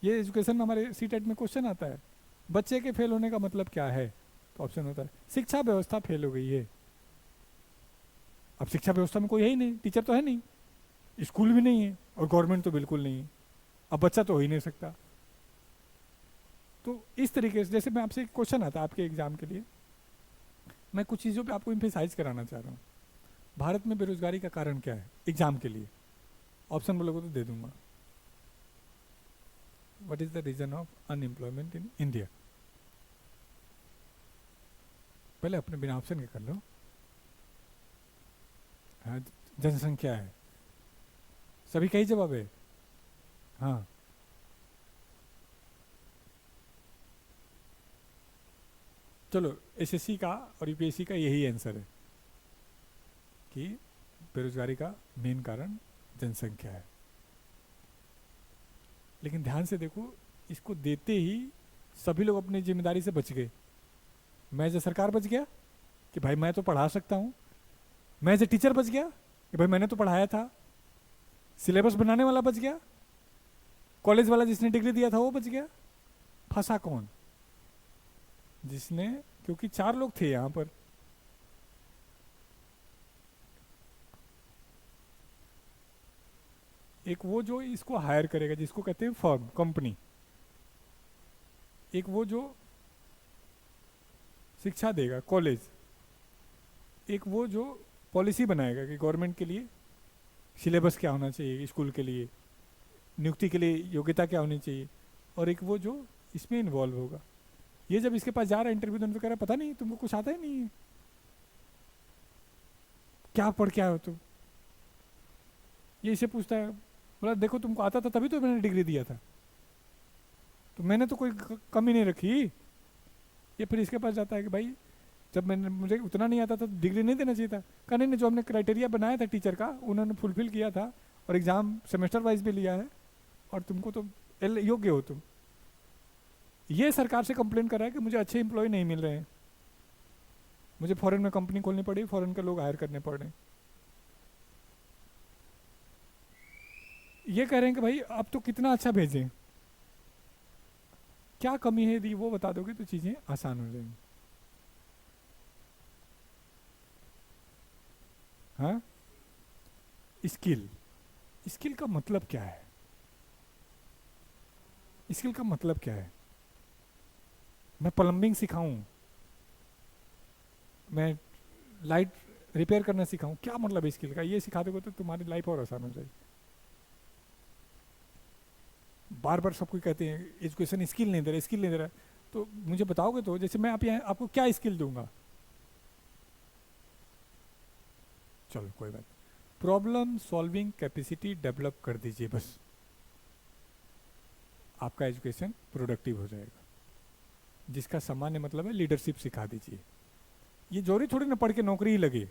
ये एजुकेशन में हमारे सीटेट में क्वेश्चन आता है, बच्चे के फेल होने का मतलब क्या है, तो ऑप्शन होता है शिक्षा व्यवस्था फेल हो गई है। अब शिक्षा व्यवस्था में कोई है ही नहीं, टीचर तो है नहीं, स्कूल भी नहीं है, और गवर्नमेंट तो बिल्कुल नहीं है, अब बच्चा तो हो ही नहीं सकता। तो इस तरीके से, जैसे मैं आपसे एक क्वेश्चन आता है आपके एग्जाम के लिए, मैं कुछ चीज़ों पे आपको इम्फेसाइज कराना चाह रहा हूँ। भारत में बेरोजगारी का कारण क्या है, एग्जाम के लिए ऑप्शन बोलोगे तो दे दूंगा। What is the reason of unemployment in India? पहले अपने बिना ऑप्शन के कर लो। हाँ, जनसंख्या है, सभी का ही जवाब है। हाँ, चलो एसएससी का और यूपीएससी का यही आंसर है कि बेरोजगारी का मेन कारण जनसंख्या है। लेकिन ध्यान से देखो, इसको देते ही सभी लोग अपनी जिम्मेदारी से बच गए। मैं एज ए सरकार बच गया कि भाई मैं तो पढ़ा सकता हूँ, मैं एज ए टीचर बच गया कि भाई मैंने तो पढ़ाया था, सिलेबस बनाने वाला बच गया, कॉलेज वाला जिसने डिग्री दिया था वो बच गया। फंसा कौन? जिसने, क्योंकि 4 लोग थे यहां पर, एक वो जो इसको हायर करेगा जिसको कहते हैं फर्म, कंपनी, एक वो जो शिक्षा देगा कॉलेज, एक वो जो पॉलिसी बनाएगा कि गवर्नमेंट के लिए सिलेबस क्या होना चाहिए, स्कूल के लिए नियुक्ति के लिए योग्यता क्या होनी चाहिए, और एक वो जो इसमें इन्वॉल्व होगा। ये जब इसके पास जा रहा है इंटरव्यू देने तो कह रहा है पता नहीं तुमको कुछ आता ही नहीं है, क्या पढ़ के आए हो तुम। ये इसे पूछता है, बोला देखो तुमको आता था तभी तो मैंने डिग्री दिया था, तो मैंने तो कोई कमी नहीं रखी। ये फिर इसके पास जाता है कि भाई जब मैंने, मुझे उतना नहीं आता था तो डिग्री नहीं देना चाहिए था। कहा नहीं, जो हमने क्राइटेरिया बनाया था टीचर का उन्होंने फुलफिल किया था, और एग्जाम सेमेस्टर वाइज भी लिया है, और तुमको तो योग्य हो तुम। ये सरकार से कंप्लेन कर रहा है कि मुझे अच्छे एम्प्लॉय नहीं मिल रहे हैं, मुझे फॉरेन में कंपनी खोलनी पड़ी, फॉरेन के लोग हायर करने पड़ रहे हैं। ये कह रहे हैं कि भाई अब तो कितना अच्छा भेजें, क्या कमी है यदि वो बता दोगे तो चीजें आसान हो जाएंगी। हाँ, स्किल, स्किल का मतलब क्या है? स्किल का मतलब क्या है? मैं प्लम्बिंग सिखाऊं, मैं लाइट रिपेयर करना सिखाऊं, क्या मतलब है स्किल का? ये सिखा दोगे तो तुम्हारी लाइफ और आसान हो जाएगी। बार बार सबको कहते हैं एजुकेशन स्किल नहीं दे रहा, स्किल नहीं दे रहा, तो मुझे बताओगे तो, जैसे मैं आप यहाँ आपको क्या स्किल दूंगा? चलो कोई बात, प्रॉब्लम सॉल्विंग कैपेसिटी डेवलप कर दीजिए, बस आपका एजुकेशन प्रोडक्टिव हो जाएगा। जिसका सामान्य मतलब है लीडरशिप सिखा दीजिए। ये जोरी थोड़ी ना पढ़ के नौकरी ही लगे।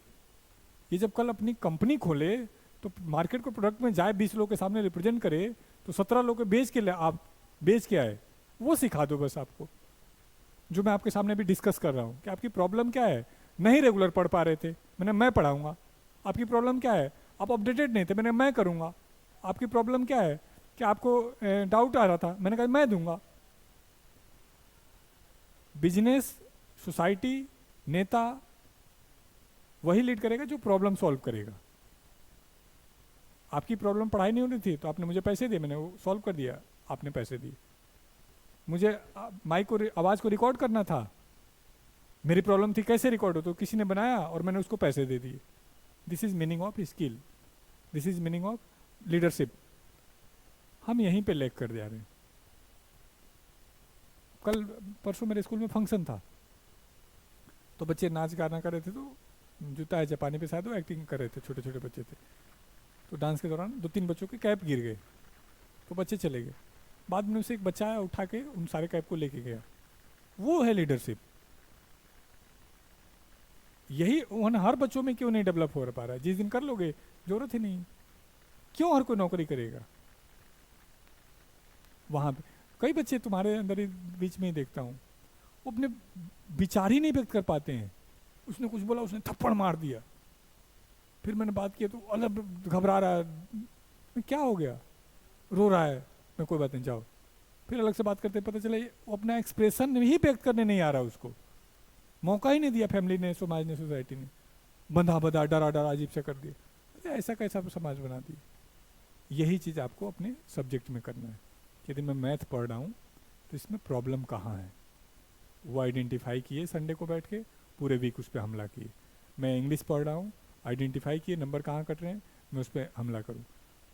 ये जब कल अपनी कंपनी खोले तो मार्केट को प्रोडक्ट में जाए, 20 लोग के सामने रिप्रेजेंट करे, तो 17 लोग को बेच के ले, आप बेच के आए, वो सिखा दो बस आपको। जो मैं आपके सामने भी डिस्कस कर रहा हूँ कि आपकी प्रॉब्लम क्या है, नहीं रेगुलर पढ़ पा रहे थे, मैंने मैं पढ़ाऊंगा। आपकी प्रॉब्लम क्या है, आप अपडेटेड नहीं थे, मैंने मैं करूँगा। आपकी प्रॉब्लम क्या है कि आपको डाउट आ रहा था, मैंने कहा मैं दूंगा। बिजनेस, सोसाइटी, नेता वही लीड करेगा जो प्रॉब्लम सॉल्व करेगा। आपकी प्रॉब्लम पढ़ाई नहीं होनी थी तो आपने मुझे पैसे दिए, मैंने वो सॉल्व कर दिया, आपने पैसे दिए। मुझे माइक को आवाज़ को रिकॉर्ड करना था, मेरी प्रॉब्लम थी कैसे रिकॉर्ड हो, तो किसी ने बनाया और मैंने उसको पैसे दे दिए। This is meaning of skill, this is meaning of leadership. हम यहीं पे लैग कर जा रहे हैं। कल परसों मेरे स्कूल में फंक्शन था, तो बच्चे नाच गाना कर रहे थे, तो जूता है जापानी पे शायद वो एक्टिंग कर रहे थे, छोटे छोटे बच्चे थे। तो डांस के दौरान 2-3 बच्चों के कैप गिर गए, तो बच्चे चले गए। बाद में उसे एक बच्चा आया, उठा के उन सारे कैप को लेके गया। वो है लीडरशिप। यही हर बच्चों में क्यों नहीं डेवलप हो पा रहा है? जिस दिन कर लोगे जरूरत ही नहीं, क्यों हर कोई नौकरी करेगा? वहां पे कई बच्चे तुम्हारे अंदर बीच में ही देखता हूँ, वो अपने विचार ही नहीं व्यक्त कर पाते हैं। उसने कुछ बोला, उसने थप्पड़ मार दिया, फिर मैंने बात किया तो अलग घबरा रहा है, क्या हो गया, रो रहा है, मैं कोई बात नहीं जाओ। फिर अलग से बात करते पता चला वो अपना एक्सप्रेशन ही व्यक्त करने नहीं आ रहा, उसको मौका ही नहीं दिया फैमिली ने, समाज ने, सोसाइटी ने, बंधा बंधा डरा डरा अजीब से कर दिया। अरे ऐसा कैसा समाज बना दिया? यही चीज़ आपको अपने सब्जेक्ट में करना है। यदि मैं मैथ पढ़ रहा हूँ तो इसमें प्रॉब्लम कहाँ है, वो आइडेंटिफाई किए, संडे को बैठ के पूरे वीक उस पर हमला किए। मैं इंग्लिश पढ़ रहा हूँ, आइडेंटिफाई किए नंबर कहाँ कट रहे हैं, मैं उस पर हमला करूँ।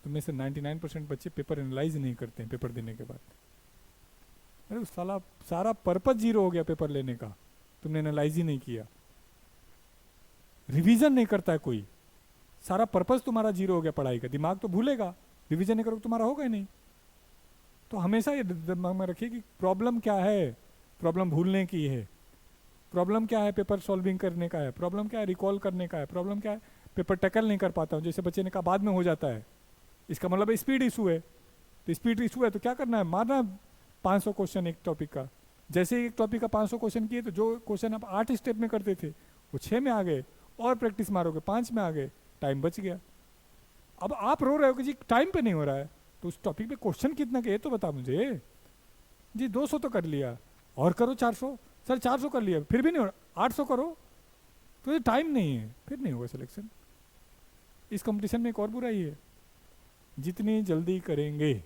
तो में से 99% बच्चे पेपर एनालाइज नहीं करते हैं पेपर देने के बाद। अरे साला सारा पर्पज जीरो हो गया पेपर लेने का, तुमने एनालाइज ही नहीं किया। रिवीजन नहीं करता है कोई, सारा पर्पज तुम्हारा जीरो हो गया पढ़ाई का। दिमाग तो भूलेगा, रिवीजन नहीं करोगे तुम्हारा होगा ही नहीं। तो हमेशा ये दिमाग में रखिए कि प्रॉब्लम क्या है, प्रॉब्लम भूलने की है, प्रॉब्लम क्या है पेपर सॉल्विंग करने का है, प्रॉब्लम क्या है रिकॉल करने का है, प्रॉब्लम क्या है पेपर टैकल नहीं कर पाता हूँ, जैसे बच्चे ने कहा बाद में हो जाता है, इसका मतलब स्पीड इशू है। तो स्पीड इशू है तो क्या करना है, मारना 500 क्वेश्चन एक टॉपिक का। जैसे एक टॉपिक का 500 क्वेश्चन किए तो जो क्वेश्चन आप 8 स्टेप में करते थे वो 6 में आ गए, और प्रैक्टिस मारोगे 5 में आ गए, टाइम बच गया। अब आप रो रहे हो कि जी टाइम पे नहीं हो रहा है, तो उस टॉपिक पे क्वेश्चन कितना के तो बता मुझे। जी 200 तो कर लिया, और करो 400। सर 400 कर लिया फिर भी नहीं हो रहा, 800 करो। तो ये टाइम नहीं है, फिर नहीं होगा सिलेक्शन। इस कंपटीशन में एक और बुराई है, जितनी जल्दी करेंगे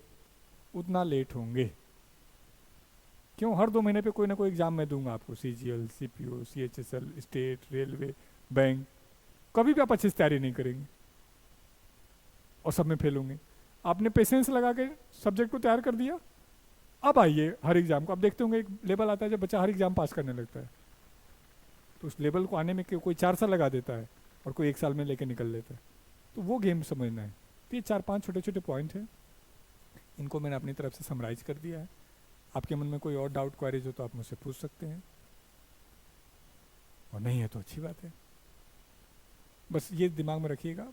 उतना लेट होंगे। क्यों? हर 2 महीने पे कोई ना कोई एग्जाम मैं दूंगा आपको, CGL, CPO, CHSL, state, railway, bank. कभी भी आप अच्छे से तैयारी नहीं करेंगे और सब में फेल होंगे। आपने पेशेंस लगा के सब्जेक्ट को तैयार कर दिया, अब आइए हर एग्जाम को। आप देखते होंगे एक लेवल आता है जब बच्चा हर एग्जाम पास करने लगता है, तो उस लेवल को आने में कोई 4 साल लगा देता है और कोई 1 साल में लेके निकल लेता है। तो वो गेम समझना है। तो ये 4-5 छोटे छोटे पॉइंट हैं, इनको मैंने अपनी तरफ से समराइज कर दिया है। आपके मन में कोई और डाउट क्वेरीज हो तो आप मुझसे पूछ सकते हैं, और नहीं है तो अच्छी बात है। बस ये दिमाग में रखिएगा,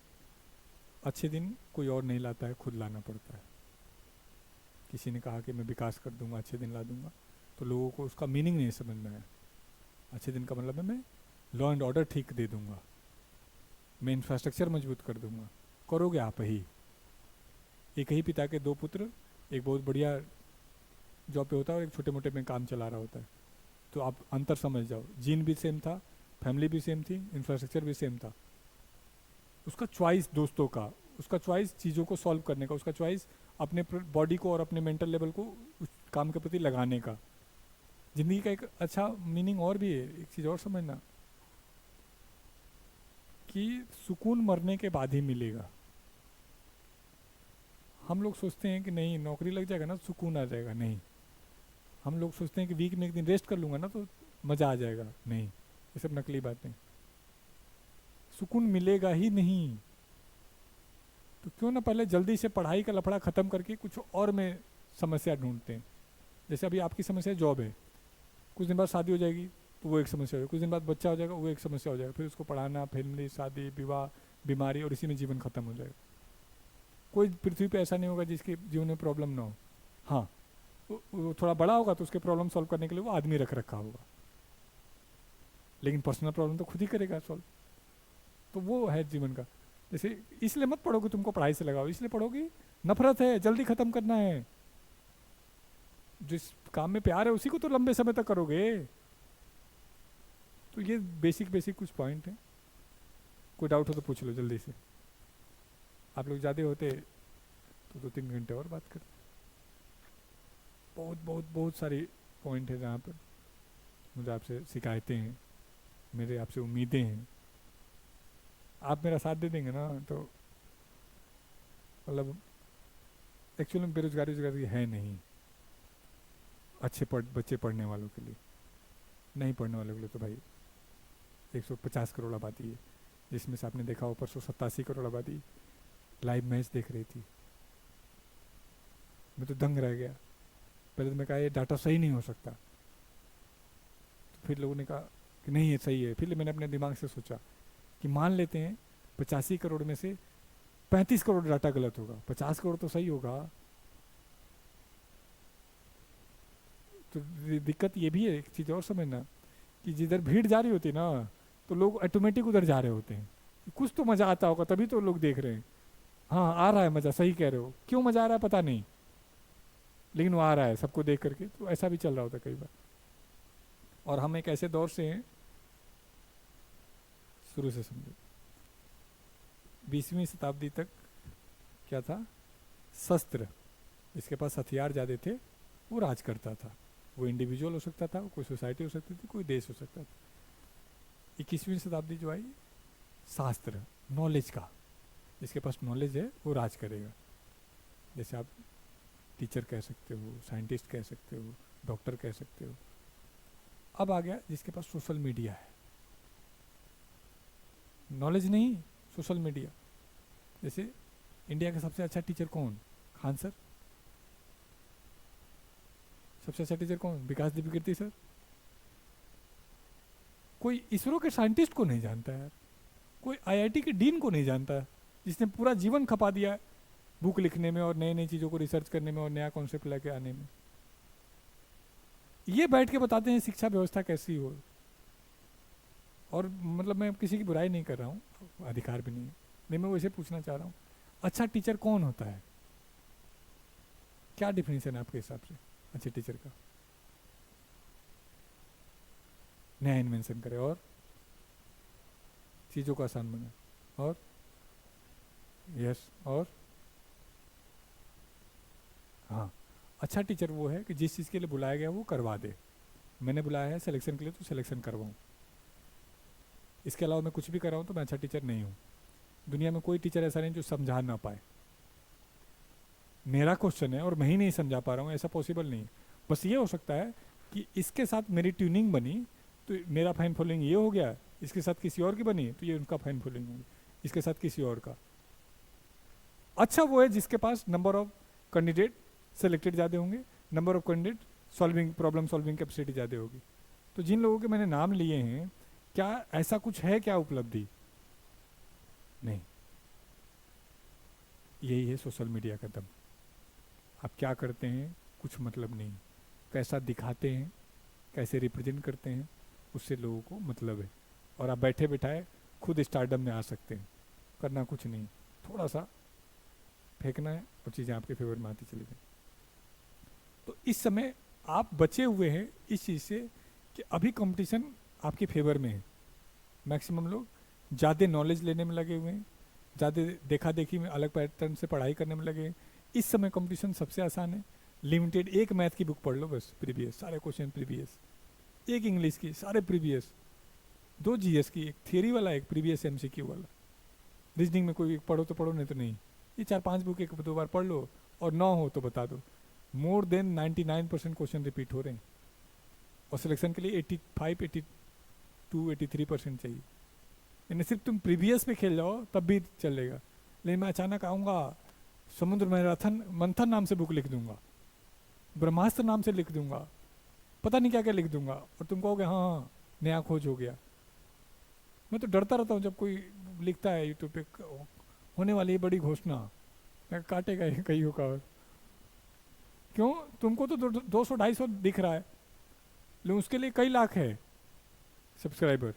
अच्छे दिन कोई और नहीं लाता है, खुद लाना पड़ता है। किसी ने कहा कि मैं विकास कर दूंगा, अच्छे दिन ला दूंगा, तो लोगों को उसका मीनिंग नहीं समझ में आया। अच्छे दिन का मतलब है मैं लॉ एंड ऑर्डर ठीक दे दूंगा, मैं इंफ्रास्ट्रक्चर मजबूत कर दूंगा। करोगे आप ही। एक ही पिता के 2 पुत्र, एक बहुत बढ़िया जॉब पे होता है और एक छोटे मोटे में काम चला रहा होता है, तो आप अंतर समझ जाओ। जीन भी सेम था, फैमिली भी सेम थी, इंफ्रास्ट्रक्चर भी सेम था। उसका चॉइस दोस्तों का, उसका चॉइस चीज़ों को सॉल्व करने का, उसका चॉइस अपने बॉडी को और अपने मेंटल लेवल को उस काम के प्रति लगाने का। ज़िंदगी का एक अच्छा मीनिंग और भी है, एक चीज़ और समझना, कि सुकून मरने के बाद ही मिलेगा। हम लोग सोचते हैं कि नहीं नौकरी लग जाएगा ना सुकून आ जाएगा, नहीं। हम लोग सोचते हैं कि वीक में एक दिन रेस्ट कर लूँगा ना तो मज़ा आ जाएगा, नहीं। ये सब नकली बातें। सुकून मिलेगा ही नहीं। तो क्यों ना पहले जल्दी से पढ़ाई का लफड़ा ख़त्म करके कुछ और में समस्या ढूंढते हैं। जैसे अभी आपकी समस्या जॉब है, कुछ दिन बाद शादी हो जाएगी तो वो एक समस्या हो जाएगी, कुछ दिन बाद बच्चा हो जाएगा वो एक समस्या हो जाएगा, फिर उसको पढ़ाना, फैमिली, शादी, विवाह, बीमारी, और इसी में जीवन खत्म हो जाएगा। कोई पृथ्वी पे ऐसा नहीं होगा जिसके जीवन में प्रॉब्लम ना हो। हाँ, वो थोड़ा बड़ा होगा तो उसके प्रॉब्लम सॉल्व करने के लिए वो आदमी रख रखा होगा, लेकिन पर्सनल प्रॉब्लम तो खुद ही करेगा सॉल्व। तो वो है जीवन का। जैसे इसलिए मत पढ़ो कि तुमको पढ़ाई से लगाओ, इसलिए पढ़ो कि नफरत है, जल्दी खत्म करना है। जिस काम में प्यार है उसी को तो लंबे समय तक करोगे। तो ये बेसिक बेसिक कुछ पॉइंट है। कोई डाउट हो तो पूछ लो जल्दी से। आप लोग ज़्यादा होते तो 2-3 घंटे और बात करते। बहुत बहुत बहुत सारी पॉइंट है जहाँ पर मुझे आपसे शिकायतें हैं, मेरे आपसे उम्मीदें हैं। आप मेरा साथ दे देंगे ना तो मतलब एक्चुअली में बेरोजगारी है नहीं अच्छे बच्चे पढ़ने वालों के लिए। नहीं पढ़ने वालों के लिए तो भाई 150 करोड़ आबादी है, जिसमें से आपने देखा हो परसों 87 करोड़ आबादी लाइव मैच देख रही थी। मैं तो दंग रह गया। पहले तो मैं कहा ये डाटा सही नहीं हो सकता, तो फिर लोगों ने कहा कि नहीं ये सही है। फिर मैंने अपने दिमाग से सोचा कि मान लेते हैं 85 करोड़ में से 35 करोड़ डाटा गलत होगा, 50 करोड़ तो सही होगा। तो दिक्कत ये भी है, एक चीज़ और समझना, कि जिधर भीड़ जा रही होती है ना तो लोग ऑटोमेटिक उधर जा रहे होते हैं। कुछ तो मज़ा आता होगा तभी तो लोग देख रहे हैं। हाँ आ रहा है मज़ा, सही कह रहे हो, क्यों मज़ा आ रहा है पता नहीं, लेकिन वो आ रहा है सबको देख करके। तो ऐसा भी चल रहा होता है कई बार। और हम एक ऐसे दौर से हैं, शुरू से समझो 20वीं शताब्दी तक क्या था, शस्त्र, इसके पास हथियार ज़्यादा थे वो राज करता था। वो इंडिविजुअल हो सकता था, कोई सोसाइटी हो सकती थी, कोई देश हो सकता था। 21वीं शताब्दी जो आई, शास्त्र, नॉलेज का, जिसके पास नॉलेज है वो राज करेगा। जैसे आप टीचर कह सकते हो, साइंटिस्ट कह सकते हो, डॉक्टर कह सकते हो। अब आ गया जिसके पास सोशल मीडिया है, नॉलेज नहीं सोशल मीडिया। जैसे इंडिया का सबसे अच्छा टीचर कौन, खान सर। सबसे अच्छा टीचर कौन, विकास दिव्यकीर्ति सर। कोई इसरो के साइंटिस्ट को नहीं जानता यार, कोई आईआईटी के डीन को नहीं जानता, जिसने पूरा जीवन खपा दिया बुक लिखने में और नई नई चीज़ों को रिसर्च करने में और नया कॉन्सेप्ट लेके आने में। ये बैठ के बताते हैं शिक्षा व्यवस्था कैसी हो। और मतलब मैं किसी की बुराई नहीं कर रहा हूँ, अधिकार भी नहीं है, नहीं मैं वैसे पूछना चाह रहा हूँ, अच्छा टीचर कौन होता है, क्या डिफिनेशन है आपके हिसाब से अच्छे टीचर का। नया इन्वेंशन करे और चीज़ों को आसान बनाए, और यस, और हाँ, अच्छा टीचर वो है कि जिस चीज़ के लिए बुलाया गया वो करवा दे। मैंने बुलाया है सिलेक्शन के लिए तो सिलेक्शन करवाऊँ, इसके अलावा मैं कुछ भी कर रहा हूँ तो मैं अच्छा टीचर नहीं हूँ। दुनिया में कोई टीचर ऐसा नहीं जो समझा ना पाए। मेरा क्वेश्चन है और मैं ही नहीं समझा पा रहा हूँ, ऐसा पॉसिबल नहीं। बस ये हो सकता है कि इसके साथ मेरी ट्यूनिंग बनी तो मेरा फाइन फॉलोइंग ये हो गया, इसके साथ किसी और की बनी तो ये उनका फाइन फॉलोइंग होगी, इसके साथ किसी और का। अच्छा वो है जिसके पास नंबर ऑफ कैंडिडेट सेलेक्टेड ज़्यादा होंगे, number of candidate solving problem solving capacity ज़्यादा होगी। तो जिन लोगों के मैंने नाम लिए हैं, क्या ऐसा कुछ है क्या उपलब्धि? नहीं। यही है सोशल मीडिया का दम। आप क्या करते हैं कुछ मतलब नहीं, कैसा दिखाते हैं, कैसे रिप्रेजेंट करते हैं, उससे लोगों को मतलब है। और आप बैठे बैठाए खुद स्टारडम में आ सकते हैं, करना कुछ नहीं, थोड़ा सा फेंकना है और चीज़ें आपके फेवर में आती चली जाए। तो इस समय आप बचे हुए हैं इस चीज़ से कि अभी कंपटीशन आपके फेवर में है। मैक्सिमम लोग ज़्यादा नॉलेज लेने में लगे हुए हैं, ज़्यादा देखा देखी में अलग पैटर्न से पढ़ाई करने में लगे। इस समय कंपटीशन सबसे आसान है, लिमिटेड एक मैथ की बुक पढ़ लो बस, प्रीवियस सारे क्वेश्चन प्रीवियस, एक इंग्लिश की सारे प्रीवियस, दो जीएस की, एक थियरी वाला एक प्रीवियस एमसीक्यू वाला, रीजनिंग में कोई एक पढ़ो तो पढ़ो, नहीं तो नहीं। ये 4-5 बुक एक दो बार पढ़ लो, और ना हो तो बता दो। मोर देन 99% क्वेश्चन रिपीट हो रहे हैं, और सिलेक्शन के लिए 85, 82, 83% चाहिए। यानी सिर्फ तुम प्रीवियस पे खेल जाओ तब भी चलेगा। लेकिन मैं अचानक आऊँगा, समुद्र मैराथन मंथन नाम से बुक लिख दूंगा, ब्रह्मास्त्र नाम से लिख दूंगा, पता नहीं क्या क्या लिख दूंगा, और तुम कहोगे हाँ हाँ नया खोज हो गया। मैं तो डरता रहता हूँ जब कोई लिखता है यूट्यूब पे होने वाली है बड़ी घोषणा, मैं काटेगा ये कहीं होगा। और क्यों, तुमको तो 200-250 दिख रहा है, लेकिन उसके लिए कई लाख है सब्सक्राइबर,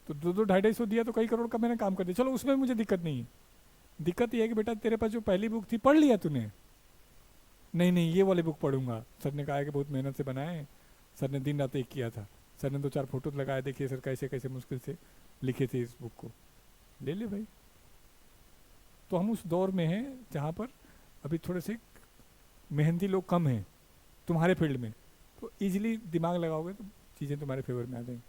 तो 200-250 दिया तो कई करोड़ का मैंने काम कर दिया। चलो उसमें मुझे दिक्कत नहीं है, दिक्कत ये है कि बेटा तेरे पास जो पहली बुक थी पढ़ लिया तूने, नहीं नहीं ये वाली बुक पढ़ूंगा, सर ने कहा है कि बहुत मेहनत से बनाए, सर ने दिन रात एक किया था, सर ने 2-4 फोटो लगाए, देखिए सर कैसे कैसे मुश्किल से लिखे थे इस बुक को, ले ले भाई। तो हम उस दौर में हैं जहाँ पर अभी थोड़े से मेहनती लोग कम हैं तुम्हारे फील्ड में, तो इजीली दिमाग लगाओगे तो चीज़ें तुम्हारे फेवर में आ जाएंगी।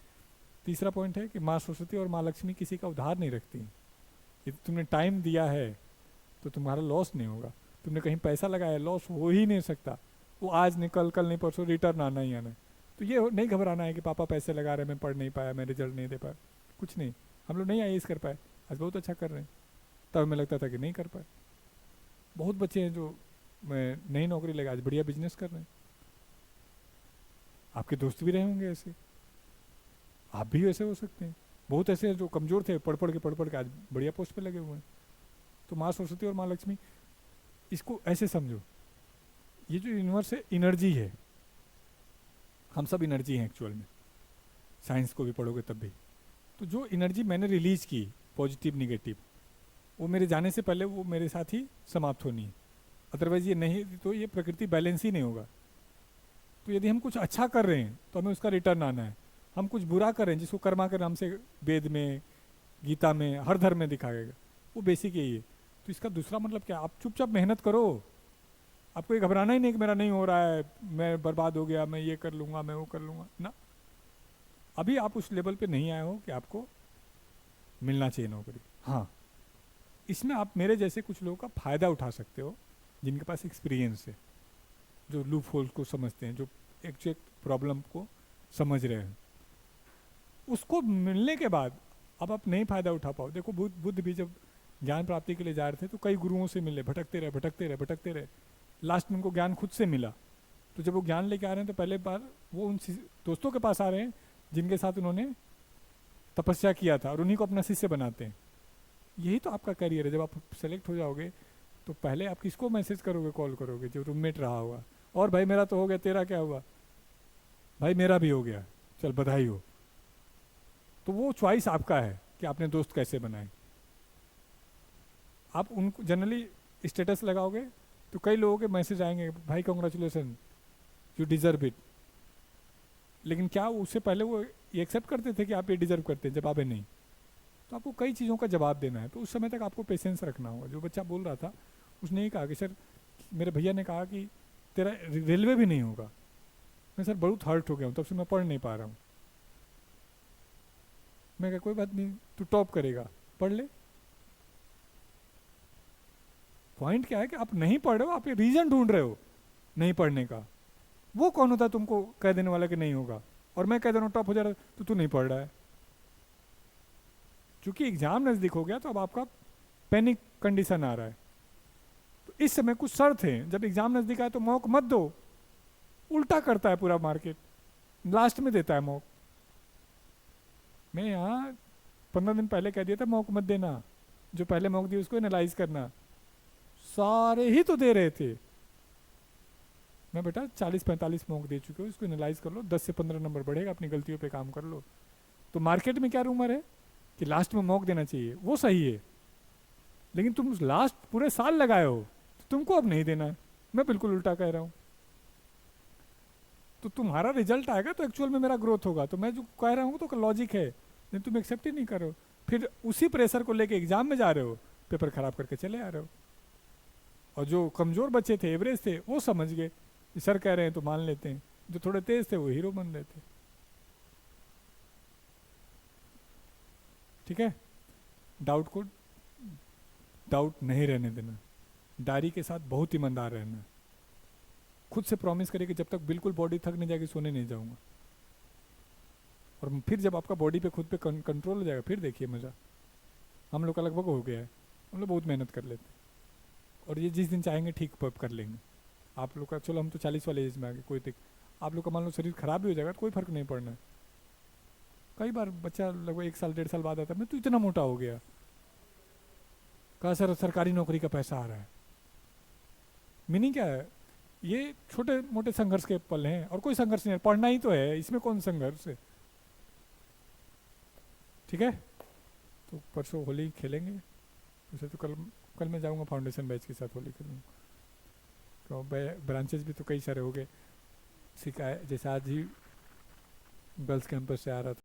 तीसरा पॉइंट है कि माँ सरस्वती और माँ लक्ष्मी किसी का उधार नहीं रखती। यदि तुमने टाइम दिया है तो तुम्हारा लॉस नहीं होगा, तुमने कहीं पैसा लगाया लॉस हो ही नहीं सकता, वो आज नहीं कल, कल नहीं परसों रिटर्न आना ही आना है। तो ये नहीं घबराना है कि पापा पैसे लगा रहे, मैं पढ़ नहीं पाया, मैं रिजल्ट नहीं दे पाया, कुछ नहीं। हम लोग नहीं आईएएस कर पाए, आज बहुत अच्छा कर रहे हैं, तब हमें लगता था कि नहीं कर पाए। बहुत बच्चे हैं जो मैं नई नौकरी लगा आज बढ़िया बिजनेस कर रहे हैं। आपके दोस्त भी रहे होंगे ऐसे, आप भी वैसे हो सकते हैं। बहुत ऐसे हैं जो कमज़ोर थे, पढ़ पढ़ के आज बढ़िया पोस्ट पे लगे हुए हैं। तो माँ सरस्वती और माँ लक्ष्मी, इसको ऐसे समझो, ये जो यूनिवर्स है एनर्जी है, हम सब एनर्जी हैं एक्चुअल में, साइंस को भी पढ़ोगे तब भी। तो जो एनर्जी मैंने रिलीज की, पॉजिटिव निगेटिव, वो मेरे जाने से पहले वो मेरे साथ ही समाप्त होनी है, अदरवाइज ये नहीं तो ये प्रकृति बैलेंस ही नहीं होगा। तो यदि हम कुछ अच्छा कर रहे हैं तो हमें उसका रिटर्न आना है, हम कुछ बुरा कर रहे हैं जिसको कर्मा के नाम से वेद में, गीता में, हर धर्म में दिखाएगा, वो बेसिक यही है। तो इसका दूसरा मतलब क्या, आप चुपचाप मेहनत करो, आपको ये घबराना ही नहीं कि मेरा नहीं हो रहा है, मैं बर्बाद हो गया, मैं ये कर लूँगा, मैं वो कर लूँगा ना। अभी आप उस लेवल पे नहीं आए हो कि आपको मिलना चाहिए नौकरी। हाँ, इसमें आप मेरे जैसे कुछ लोगों का फ़ायदा उठा सकते हो जिनके पास एक्सपीरियंस है, जो लूप होल को समझते हैं, जो एग्जैक्ट प्रॉब्लम को समझ रहे हैं। उसको मिलने के बाद अब आप नहीं फ़ायदा उठा पाओ। देखो बुद्ध भी जब ज्ञान प्राप्ति के लिए जा रहे थे तो कई गुरुओं से मिले, भटकते रहे भटकते रहे भटकते रहे, लास्ट में उनको ज्ञान खुद से मिला। तो जब वो ज्ञान लेके आ रहे हैं तो पहले बार वो उन दोस्तों के पास आ रहे हैं जिनके साथ उन्होंने तपस्या किया था, और उन्हीं को अपना शिष्य बनाते हैं। यही तो आपका करियर है। जब आप सेलेक्ट हो जाओगे तो पहले आप किसको मैसेज करोगे, कॉल करोगे, जो रूममेट रहा होगा, और भाई मेरा तो हो गया, तेरा क्या हुआ, भाई मेरा भी हो गया, चल बधाई हो। तो वो चॉइस आपका है कि आपने दोस्त कैसे बनाए। आप उनको जनरली स्टेटस लगाओगे तो कई लोगों के मैसेज आएंगे, भाई कॉन्ग्रेचुलेसन, यू डिजर्व इट। लेकिन क्या उससे पहले वो ये एक्सेप्ट करते थे कि आप ये डिजर्व करते हैं? जवाब है नहीं। तो आपको कई चीज़ों का जवाब देना है, तो उस समय तक आपको पेशेंस रखना होगा। जो बच्चा बोल रहा था उसने ये कहा कि सर, मेरे भैया ने कहा कि तेरा रेलवे भी नहीं होगा। मैं सर बहुत हर्ट हो गया हूँ, तब से मैं पढ़ नहीं पा रहा हूँ। मैं कहा कोई बात नहीं, तू टॉप करेगा, पढ़ ले। पॉइंट क्या है कि आप नहीं पढ़ रहे हो, आप ये रीजन ढूंढ रहे हो नहीं पढ़ने का। वो कौन होता है तुमको कह देने वाला कि नहीं होगा, और मैं कह दे रहा हूँ टॉप हो जा रहा तो तू नहीं पढ़ रहा है। क्योंकि एग्जाम नजदीक हो गया तो अब आपका पैनिक कंडीशन आ रहा है। तो इस समय कुछ शर्त है, जब एग्जाम नजदीक आए तो मौक मत दो। उल्टा करता है पूरा मार्केट, लास्ट में देता है मौक। मैं यहाँ 15 दिन पहले कह दिया था मौक मत देना, जो पहले मौक दिए उसको एनालाइज करना। सारे ही तो दे रहे थे। मैं बेटा 40-45 मौक दे चुके हो, इसको एनालाइज कर लो, 10 से 15 नंबर बढ़ेगा, अपनी गलतियों पे काम कर लो। तो मार्केट में क्या रूमर है कि लास्ट में मौक देना चाहिए, वो सही है, लेकिन तुम लास्ट पूरे साल लगाए हो तो तुमको अब नहीं देना है। मैं बिल्कुल उल्टा कह रहा हूँ। तो तुम्हारा रिजल्ट आएगा तो एक्चुअल में मेरा ग्रोथ होगा। तो मैं जो कह रहा हूँ तो लॉजिक है, नहीं तुम एक्सेप्ट ही नहीं कर रहे हो, फिर उसी प्रेशर को लेके एग्जाम में जा रहे हो, पेपर खराब करके चले आ रहे हो। और जो कमज़ोर बच्चे थे, एवरेज थे, वो समझ गए कि सर कह रहे हैं तो मान लेते हैं। जो थोड़े तेज थे वो हीरो बन रहे थे। ठीक है। डाउट को डाउट नहीं रहने देना, डायरी के साथ बहुत ईमानदार रहना। खुद से प्रॉमिस करिए कि जब तक बिल्कुल बॉडी थक नहीं जाएगी सोने नहीं जाऊंगा। और फिर जब आपका बॉडी पे खुद पे कंट्रोल हो जाएगा फिर देखिए मज़ा। हम लोग का लगभग हो गया है, हम लोग बहुत मेहनत कर लेते हैं और ये जिस दिन चाहेंगे ठीक कर लेंगे। आप लोग का चलो हम तो 40 वाले एज में आ गए, कोई दिक आप लोग का मान लो शरीर खराब भी हो जाएगा तो कोई फर्क नहीं पड़ना है। कई बार बच्चा लगभग 1 साल 1.5 साल बाद आता है, मैं तो इतना मोटा हो गया। कहा सर सरकारी नौकरी का पैसा आ रहा है। मीनिंग क्या है? ये छोटे मोटे संघर्ष के पल हैं और कोई संघर्ष नहीं है, पढ़ना ही तो है, इसमें कौन संघर्ष है। ठीक है। तो परसों होली खेलेंगे। वैसे तो कल कल मैं जाऊंगा फाउंडेशन बैच के साथ होली खेलूँगा। तो ब्रांचेस भी तो कई सारे हो गए। सिखाए जैसे आज ही गर्ल्स कैंपस से आ रहा था।